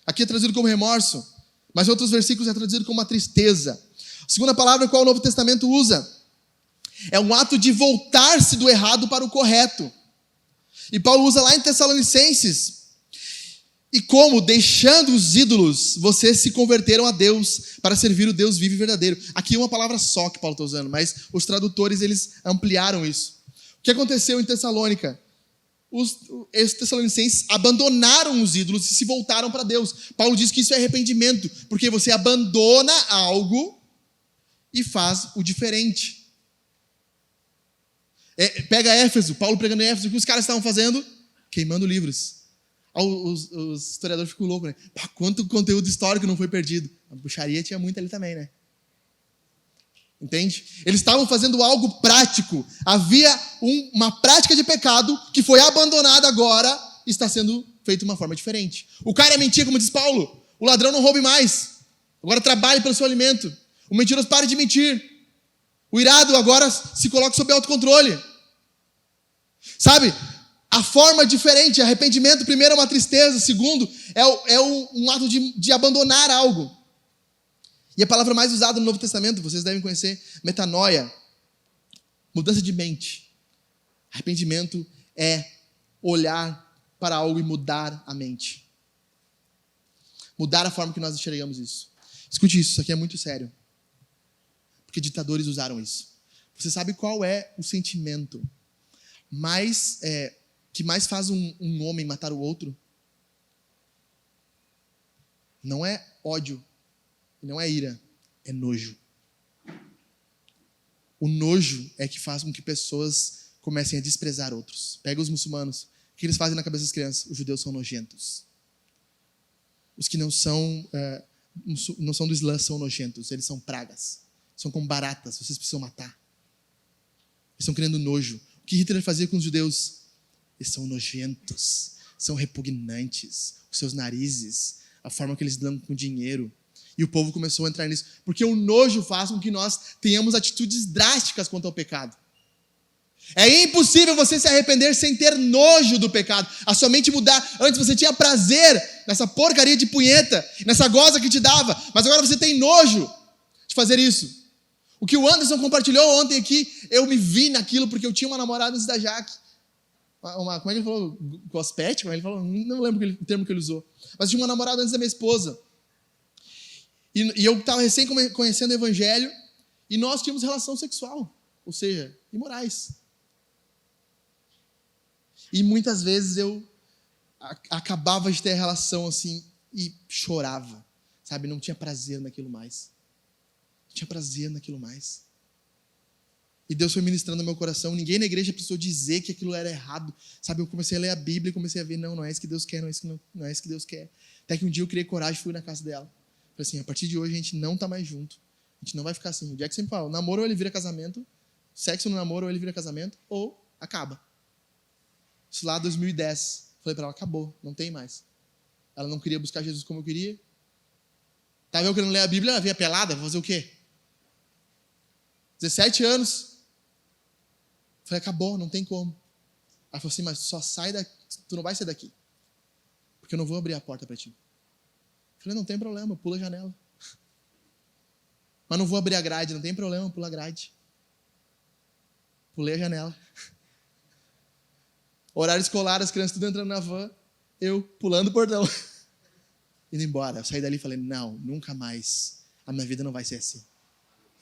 Aqui é traduzido como remorso, mas em outros versículos é traduzido como uma tristeza. A segunda palavra qual o Novo Testamento usa é um ato de voltar-se do errado para o correto. E Paulo usa lá em Tessalonicenses. E como, deixando os ídolos, vocês se converteram a Deus para servir o Deus vivo e verdadeiro. Aqui é uma palavra só que Paulo está usando, mas os tradutores, eles ampliaram isso. O que aconteceu em Tessalônica? Os tessalonicenses abandonaram os ídolos e se voltaram para Deus. Paulo diz que isso é arrependimento, porque você abandona algo e faz o diferente. Pega Éfeso, Paulo pregando em Éfeso, o que os caras estavam fazendo? Queimando livros. Os historiadores ficam loucos, né? Pá, quanto conteúdo histórico não foi perdido. A bruxaria tinha muito ali também, né? Entende? Eles estavam fazendo algo prático. Havia uma prática de pecado que foi abandonada agora e está sendo feita de uma forma diferente. O cara mentia, como diz Paulo. O ladrão não roube mais. Agora trabalhe pelo seu alimento. O mentiroso pare de mentir. O irado agora se coloca sob autocontrole. Sabe? A forma diferente, arrependimento, primeiro é uma tristeza, segundo é um ato de abandonar algo. E a palavra mais usada no Novo Testamento, vocês devem conhecer, metanoia, mudança de mente. Arrependimento é olhar para algo e mudar a mente. Mudar a forma que nós enxergamos isso. Escute isso aqui é muito sério. Porque ditadores usaram isso. Você sabe qual é o sentimento mais que mais faz um homem matar o outro não é ódio, não é ira, é nojo. O nojo é que faz com que pessoas comecem a desprezar outros. Pega os muçulmanos. O que eles fazem na cabeça das crianças? Os judeus são nojentos. Os que não são do Islã são nojentos. Eles são pragas. São como baratas. Vocês precisam matar. Eles estão criando nojo. O que Hitler fazia com os judeus? Eles são nojentos. São repugnantes. Os seus narizes. A forma que eles dão com dinheiro. E o povo começou a entrar nisso. Porque o nojo faz com que nós tenhamos atitudes drásticas quanto ao pecado. É impossível você se arrepender sem ter nojo do pecado. A sua mente mudar. Antes você tinha prazer nessa porcaria de punheta, nessa goza que te dava. Mas agora você tem nojo de fazer isso. O que o Anderson compartilhou ontem aqui, eu me vi naquilo porque eu tinha uma namorada antes da Jaque. Como é que ele falou? Gospete? Como ele falou? Não lembro o termo que ele usou. Mas eu tinha uma namorada antes da minha esposa. E eu estava recém conhecendo o Evangelho e nós tínhamos relação sexual, ou seja, imorais. E muitas vezes eu acabava de ter a relação assim e chorava, sabe? Não tinha prazer naquilo mais. Não tinha prazer naquilo mais. E Deus foi ministrando no meu coração. Ninguém na igreja precisou dizer que aquilo era errado. Sabe, eu comecei a ler a Bíblia e comecei a ver, não é isso que Deus quer, não é isso que Deus quer. Até que um dia eu criei coragem e fui na casa dela. Falei assim, a partir de hoje a gente não tá mais junto. A gente não vai ficar assim. O Jack sempre fala, namoro ou ele vira casamento, sexo no namoro ou ele vira casamento, ou acaba. Isso lá em 2010. Falei pra ela, acabou, não tem mais. Ela não queria buscar Jesus como eu queria. Tava eu querendo ler a Bíblia, ela via pelada, vou fazer o quê? 17 anos. Falei, acabou, não tem como. Ela falou assim, mas só sai daqui, tu não vai sair daqui. Porque eu não vou abrir a porta pra ti. Falei, não tem problema, pula a janela. Mas não vou abrir a grade, não tem problema, pula a grade. Pulei a janela. Horário escolar, as crianças tudo entrando na van, eu pulando o portão. Indo embora. Eu saí dali e falei, não, nunca mais. A minha vida não vai ser assim.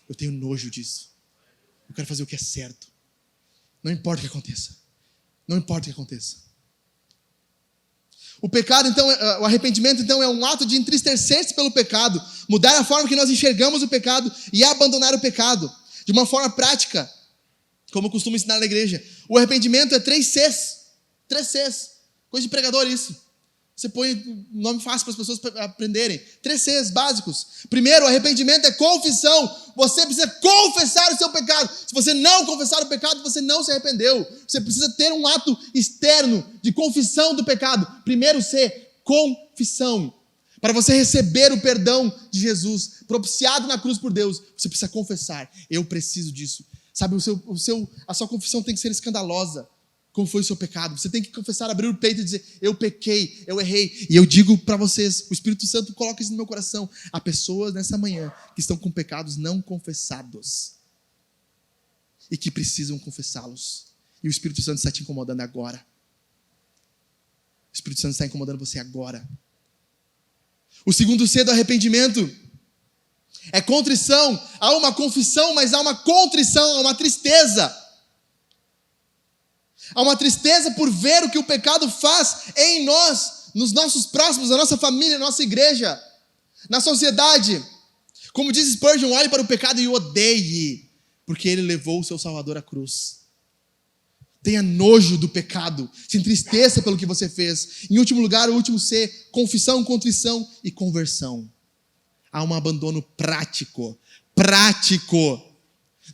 Eu tenho nojo disso. Eu quero fazer o que é certo. Não importa o que aconteça. Não importa o que aconteça. O pecado, então, o arrependimento, então, é um ato de entristecer-se pelo pecado, mudar a forma que nós enxergamos o pecado e abandonar o pecado, de uma forma prática, como eu costumo ensinar na igreja. O arrependimento é 3 Cs. 3 Cs. Coisa de pregador isso. Você põe um nome fácil para as pessoas aprenderem. 3 Cs básicos. Primeiro, o arrependimento é confissão. Você precisa confessar o seu pecado. Se você não confessar o pecado, você não se arrependeu. Você precisa ter um ato externo de confissão do pecado. Primeiro C, confissão. Para você receber o perdão de Jesus, propiciado na cruz por Deus, você precisa confessar. Eu preciso disso. Sabe, a sua confissão tem que ser escandalosa. Como foi o seu pecado? Você tem que confessar, abrir o peito e dizer, eu pequei, eu errei. E eu digo para vocês, o Espírito Santo coloca isso no meu coração. Há pessoas nessa manhã que estão com pecados não confessados. E que precisam confessá-los. E o Espírito Santo está te incomodando agora. O Espírito Santo está incomodando você agora. O segundo C do arrependimento é contrição. Há uma confissão, mas há uma contrição, há uma tristeza. Há uma tristeza por ver o que o pecado faz em nós, nos nossos próximos, na nossa família, na nossa igreja, na sociedade. Como diz Spurgeon, olhe para o pecado e o odeie, porque ele levou o seu Salvador à cruz. Tenha nojo do pecado, se entristeça pelo que você fez. Em último lugar, o último C, confissão, contrição e conversão. Há um abandono prático. Prático.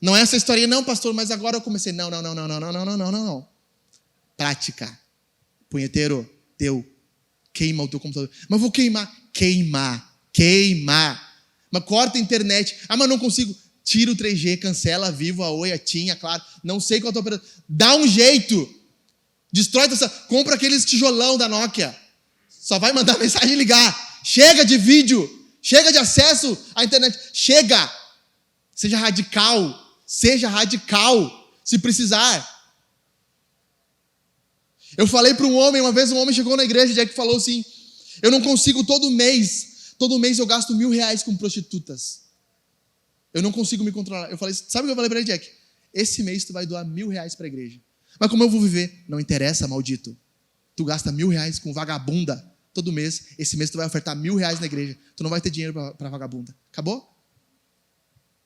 Não é essa historinha, não, pastor, mas agora eu comecei. Não. Prática. Punheteiro, queima o teu computador. Mas vou queimar. Queima. Mas corta a internet. Mas não consigo. Tira o 3G, cancela a Vivo, a Oi, a TIM, claro. Não sei qual é a tua operadora. Dá um jeito. Destrói essa. Compra aqueles tijolão da Nokia. Só vai mandar mensagem e ligar. Chega de vídeo. Chega de acesso à internet. Chega. Seja radical. Se precisar. Eu falei para um homem, uma vez um homem chegou na igreja, Jack falou assim, eu não consigo todo mês eu gasto R$1.000 com prostitutas. Eu não consigo me controlar. Eu falei, sabe o que eu falei para ele, Jack? Esse mês tu vai doar R$1.000 para a igreja. Mas como eu vou viver? Não interessa, maldito. Tu gasta R$1.000 com vagabunda todo mês. Esse mês tu vai ofertar R$1.000 na igreja. Tu não vai ter dinheiro para vagabunda. Acabou?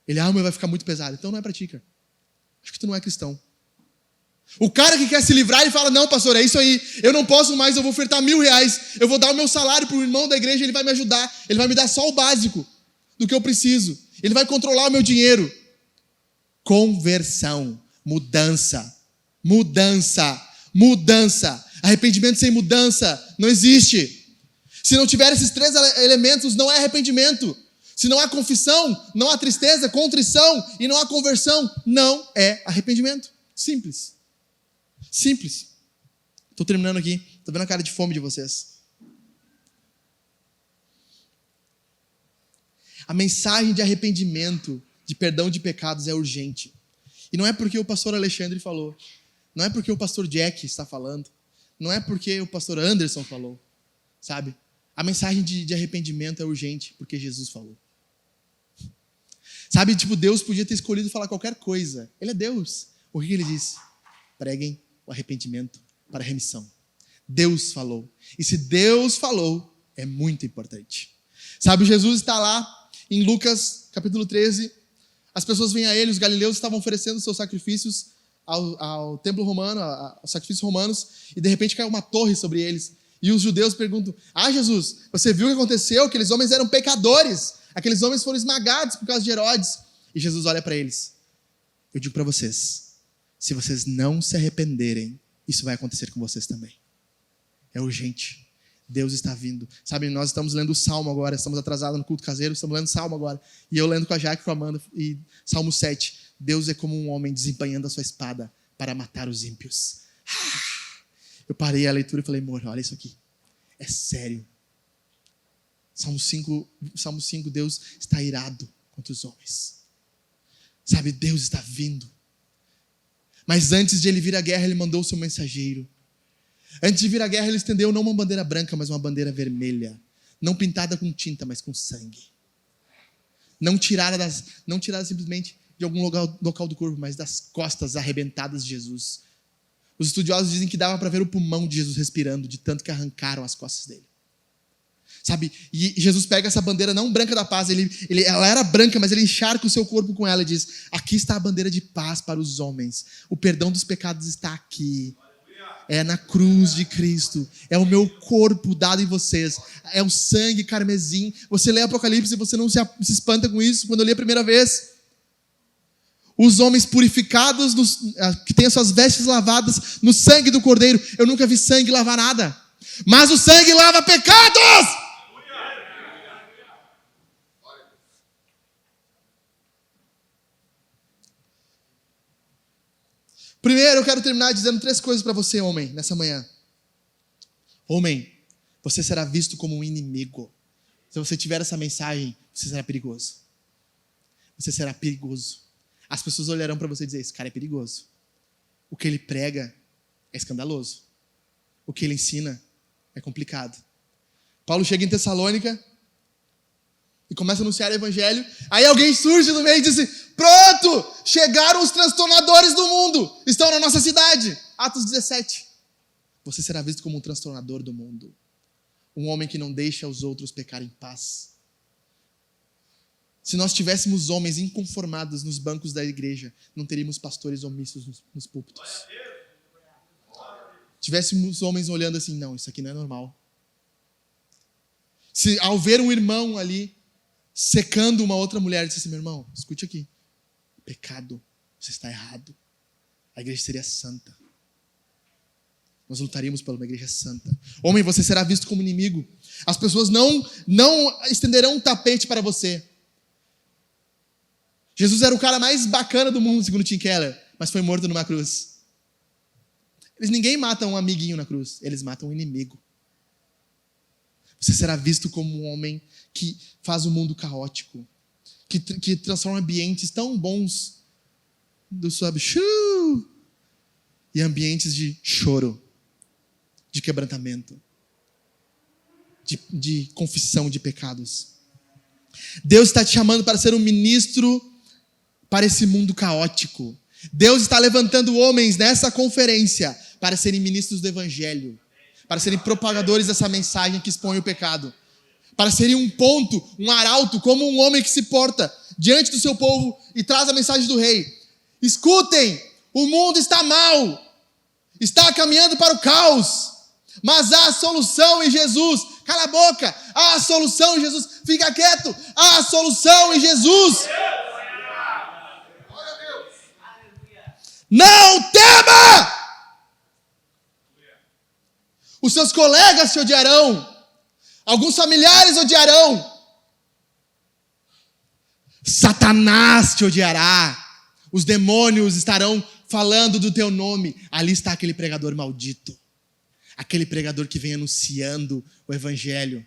Ele, mas vai ficar muito pesado. Então não é pra ti, cara. Acho que tu não é cristão. O cara que quer se livrar, ele fala, não, pastor, é isso aí. Eu não posso mais, eu vou ofertar R$1.000. Eu vou dar o meu salário pro irmão da igreja, ele vai me ajudar. Ele vai me dar só o básico do que eu preciso. Ele vai controlar o meu dinheiro. Conversão, mudança. Arrependimento sem mudança não existe. Se não tiver esses 3 elementos, não é arrependimento. Se não há confissão, não há tristeza, contrição e não há conversão, não é arrependimento. Simples. Estou terminando aqui. Estou vendo a cara de fome de vocês. A mensagem de arrependimento, de perdão de pecados é urgente. E não é porque o pastor Alexandre falou. Não é porque o pastor Jack está falando. Não é porque o pastor Anderson falou. Sabe? A mensagem de arrependimento é urgente porque Jesus falou. Sabe, Deus podia ter escolhido falar qualquer coisa. Ele é Deus. O que ele disse? Preguem o arrependimento para a remissão. Deus falou. E se Deus falou, é muito importante. Sabe, Jesus está lá em Lucas capítulo 13. As pessoas vêm a ele, os galileus estavam oferecendo seus sacrifícios ao templo romano, aos sacrifícios romanos, e de repente caiu uma torre sobre eles. E os judeus perguntam, Jesus, você viu o que aconteceu? Aqueles homens eram pecadores. Aqueles homens foram esmagados por causa de Herodes. E Jesus olha para eles. Eu digo para vocês, se vocês não se arrependerem, isso vai acontecer com vocês também. É urgente. Deus está vindo. Sabe, nós estamos lendo o Salmo agora, estamos atrasados no culto caseiro, estamos lendo o Salmo agora. E eu lendo com a Jaque e com a Amanda, e Salmo 7. Deus é como um homem desembanhando a sua espada para matar os ímpios. Eu parei a leitura e falei, amor, olha isso aqui. É sério. Salmo 5, Deus está irado contra os homens. Sabe, Deus está vindo. Mas antes de ele vir à guerra, ele mandou o seu mensageiro. Antes de vir à guerra, ele estendeu não uma bandeira branca, mas uma bandeira vermelha. Não pintada com tinta, mas com sangue. Não tirada simplesmente de algum local do corpo, mas das costas arrebentadas de Jesus. Os estudiosos dizem que dava para ver o pulmão de Jesus respirando, de tanto que arrancaram as costas dele. Sabe, e Jesus pega essa bandeira não branca da paz, ela era branca, mas ele encharca o seu corpo com ela e diz, aqui está a bandeira de paz para os homens, o perdão dos pecados está aqui, é na cruz de Cristo, é o meu corpo dado em vocês, é o sangue carmesim. Você lê Apocalipse e você não se espanta com isso quando eu li a primeira vez. Os homens purificados, que têm as suas vestes lavadas no sangue do Cordeiro. Eu nunca vi sangue lavar nada, mas o sangue lava pecados. Primeiro, eu quero terminar dizendo 3 coisas para você, homem, nessa manhã. Homem, você será visto como um inimigo. Se você tiver essa mensagem, você será perigoso. Você será perigoso. As pessoas olharão para você e dizer, esse cara é perigoso. O que ele prega é escandaloso. O que ele ensina é complicado. Paulo chega em Tessalônica e começa a anunciar o evangelho. Aí alguém surge no meio e diz assim, pronto, chegaram os transtornadores do mundo, estão na nossa cidade. Atos 17. Você será visto como um transtornador do mundo. Um homem que não deixa os outros pecar em paz. Se nós tivéssemos homens inconformados nos bancos da igreja, não teríamos pastores omissos nos púlpitos. Tivéssemos homens olhando assim, não, isso aqui não é normal. Se ao ver um irmão ali secando uma outra mulher, disse assim, meu irmão, escute aqui. Pecado, você está errado. A igreja seria santa. Nós lutaríamos por uma igreja santa. Homem, você será visto como inimigo. As pessoas não estenderão um tapete para você. Jesus era o cara mais bacana do mundo, segundo Tim Keller, mas foi morto numa cruz. Ninguém mata um amiguinho na cruz, eles matam um inimigo. Você será visto como um homem que faz o mundo caótico, que transforma ambientes tão bons do e ambientes de choro, de quebrantamento, de confissão de pecados. Deus está te chamando para ser um ministro para esse mundo caótico. Deus está levantando homens nessa conferência para serem ministros do evangelho, para serem propagadores dessa mensagem que expõe o pecado, para serem um ponto, um arauto, como um homem que se porta diante do seu povo e traz a mensagem do rei. Escutem, o mundo está mal, está caminhando para o caos, mas há solução em Jesus. Cala a boca, há solução em Jesus. Fica quieto, há solução em Jesus. Não tema! Os seus colegas te odiarão. Alguns familiares odiarão. Satanás te odiará. Os demônios estarão falando do teu nome. Ali está aquele pregador maldito. Aquele pregador que vem anunciando o evangelho.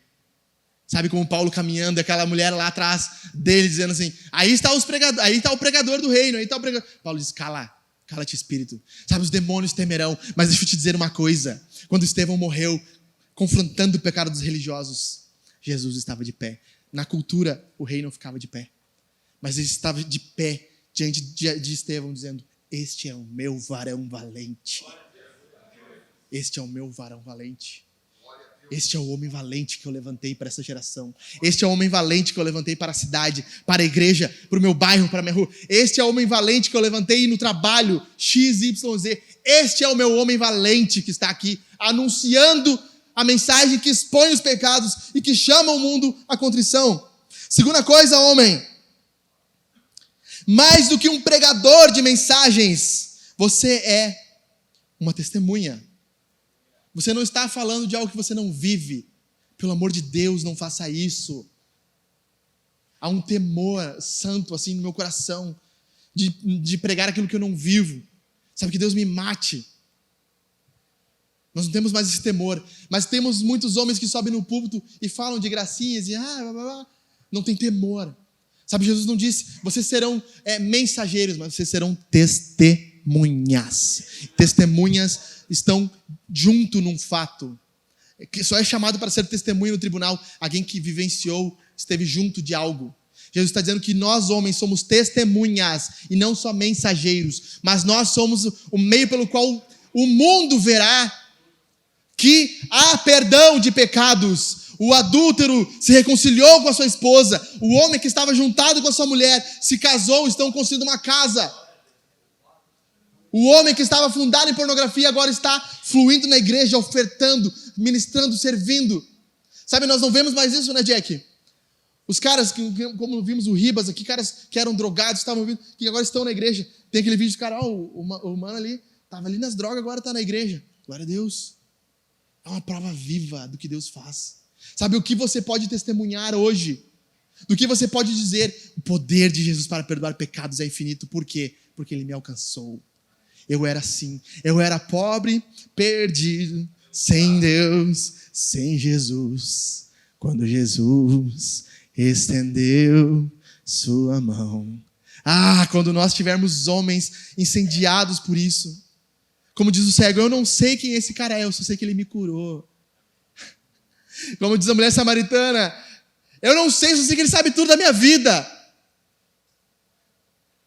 Sabe como Paulo caminhando, aquela mulher lá atrás dele dizendo assim, aí está o pregador do reino, aí está o pregador. Paulo diz, cala-te espírito. Sabe, os demônios temerão. Mas deixa eu te dizer uma coisa. Quando Estevão morreu, confrontando o pecado dos religiosos, Jesus estava de pé. Na cultura, o rei não ficava de pé. Mas ele estava de pé diante de Estevão, dizendo, este é o meu varão valente. Este é o meu varão valente. Este é o homem valente que eu levantei para essa geração. Este é o homem valente que eu levantei para a cidade, para a igreja, para o meu bairro, para a minha rua. Este é o homem valente que eu levantei no trabalho, XYZ. Este é o meu homem valente que está aqui, anunciando a mensagem que expõe os pecados e que chama o mundo à contrição. Segunda coisa, homem. Mais do que um pregador de mensagens, você é uma testemunha. Você não está falando de algo que você não vive. Pelo amor de Deus, não faça isso. Há um temor santo assim no meu coração de pregar aquilo que eu não vivo. Sabe, que Deus me mate. Nós não temos mais esse temor. Mas temos muitos homens que sobem no púlpito e falam de gracinhas e blá, blá, blá. Não tem temor. Sabe, Jesus não disse, vocês serão mensageiros, mas vocês serão testemunhas. Testemunhas estão junto num fato. Que só é chamado para ser testemunha no tribunal alguém que vivenciou, esteve junto de algo. Jesus está dizendo que nós homens somos testemunhas e não só mensageiros, mas nós somos o meio pelo qual o mundo verá que há perdão de pecados. O adúltero se reconciliou com a sua esposa. O homem que estava juntado com a sua mulher se casou, estão construindo uma casa. O homem que estava afundado em pornografia agora está fluindo na igreja, ofertando, ministrando, servindo. Sabe, nós não vemos mais isso, né, Jack? Os caras, como vimos o Ribas aqui, caras que eram drogados, estavam vindo, que agora estão na igreja. Tem aquele vídeo do cara, o mano ali, estava ali nas drogas, agora está na igreja. Glória a Deus. É uma prova viva do que Deus faz. Sabe, o que você pode testemunhar hoje? Do que você pode dizer? O poder de Jesus para perdoar pecados é infinito. Por quê? Porque Ele me alcançou. Eu era assim, eu era pobre, perdido, sem Deus, sem Jesus. Quando Jesus estendeu sua mão. Quando nós tivermos homens incendiados por isso. Como diz o cego, eu não sei quem esse cara é, eu só sei que ele me curou. Como diz a mulher samaritana, eu não sei, só sei que ele sabe tudo da minha vida.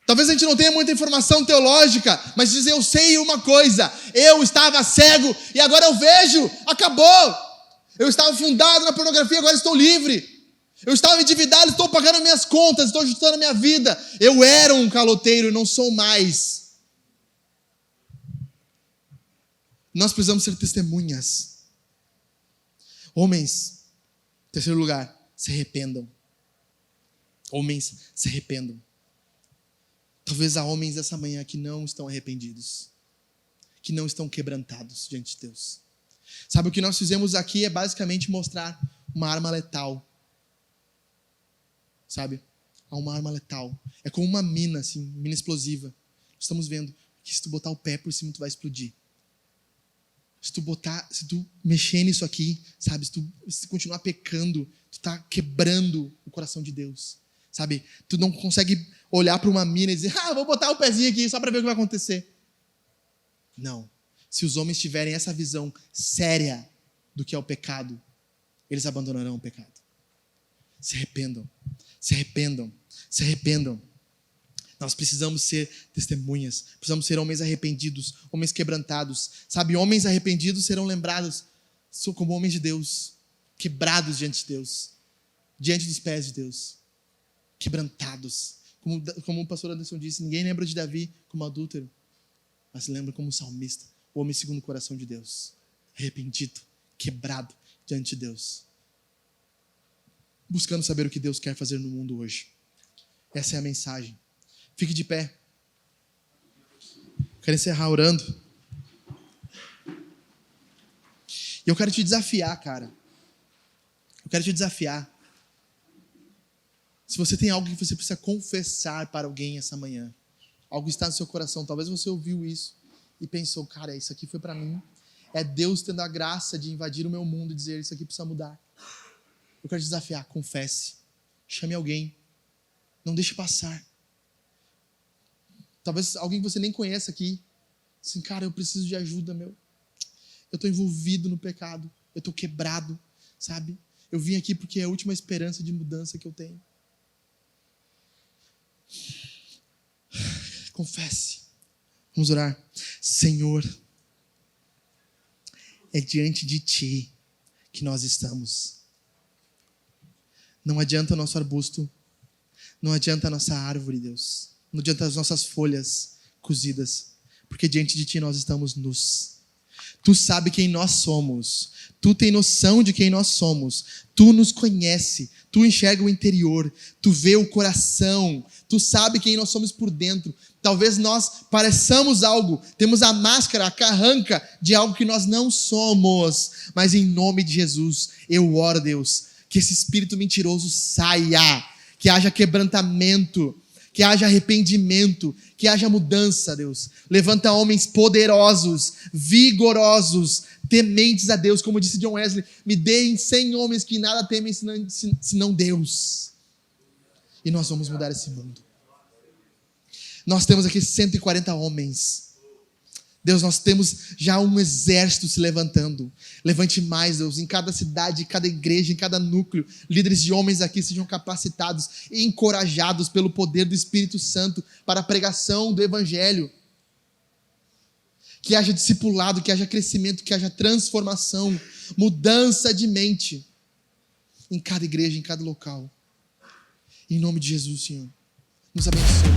Talvez a gente não tenha muita informação teológica, mas dizer, eu sei uma coisa, eu estava cego e agora eu vejo, acabou. Eu estava afundado na pornografia, agora estou livre. Eu estava endividado, estou pagando minhas contas, estou ajustando a minha vida. Eu era um caloteiro e não sou mais. Nós precisamos ser testemunhas. Homens, terceiro lugar, se arrependam. Homens, se arrependam. Talvez há homens essa manhã que não estão arrependidos, que não estão quebrantados diante de Deus. Sabe, o que nós fizemos aqui é basicamente mostrar uma arma letal. Sabe? Há uma arma letal. É como uma mina, assim, mina explosiva. Estamos vendo que se tu botar o pé por cima, tu vai explodir. Se tu mexer nisso aqui, sabe? Se tu continuar pecando, tu tá quebrando o coração de Deus. Sabe? Tu não consegue olhar para uma mina e dizer, vou botar o pezinho aqui só para ver o que vai acontecer. Não. Se os homens tiverem essa visão séria do que é o pecado, eles abandonarão o pecado. Se arrependam. Se arrependam. Se arrependam. Nós precisamos ser testemunhas, precisamos ser homens arrependidos, homens quebrantados. Sabe, homens arrependidos serão lembrados como homens de Deus, quebrados diante de Deus, diante dos pés de Deus, quebrantados. Como o pastor Anderson disse, ninguém lembra de Davi como adúltero, mas se lembra como salmista, o homem segundo o coração de Deus, arrependido, quebrado diante de Deus, buscando saber o que Deus quer fazer no mundo hoje. Essa é a mensagem. Fique de pé. Quero encerrar orando. E eu quero te desafiar, cara. Eu quero te desafiar. Se você tem algo que você precisa confessar para alguém essa manhã, algo está no seu coração, talvez você ouviu isso e pensou, cara, isso aqui foi para mim. É Deus tendo a graça de invadir o meu mundo e dizer, isso aqui precisa mudar. Eu quero te desafiar, confesse. Chame alguém. Não deixe passar. Talvez alguém que você nem conheça aqui. Assim, cara, eu preciso de ajuda, meu. Eu estou envolvido no pecado. Eu estou quebrado, sabe? Eu vim aqui porque é a última esperança de mudança que eu tenho. Confesse. Vamos orar. Senhor, é diante de Ti que nós estamos. Não adianta o nosso arbusto. Não adianta a nossa árvore, Deus. Não adianta as nossas folhas cozidas. Porque diante de Ti nós estamos nus. Tu sabe quem nós somos. Tu tem noção de quem nós somos. Tu nos conhece. Tu enxerga o interior. Tu vê o coração. Tu sabe quem nós somos por dentro. Talvez nós pareçamos algo. Temos a máscara, a carranca de algo que nós não somos. Mas em nome de Jesus, eu oro, Deus, que esse espírito mentiroso saia. Que haja quebrantamento. Que haja arrependimento, que haja mudança, Deus. Levanta homens poderosos, vigorosos, tementes a Deus. Como disse John Wesley, me deem 100 homens que nada temem senão Deus. E nós vamos mudar esse mundo. Nós temos aqui 140 homens. Deus, nós temos já um exército se levantando. Levante mais, Deus, em cada cidade, em cada igreja, em cada núcleo. Líderes de homens aqui sejam capacitados e encorajados pelo poder do Espírito Santo para a pregação do Evangelho. Que haja discipulado, que haja crescimento, que haja transformação, mudança de mente em cada igreja, em cada local. Em nome de Jesus, Senhor, nos abençoa.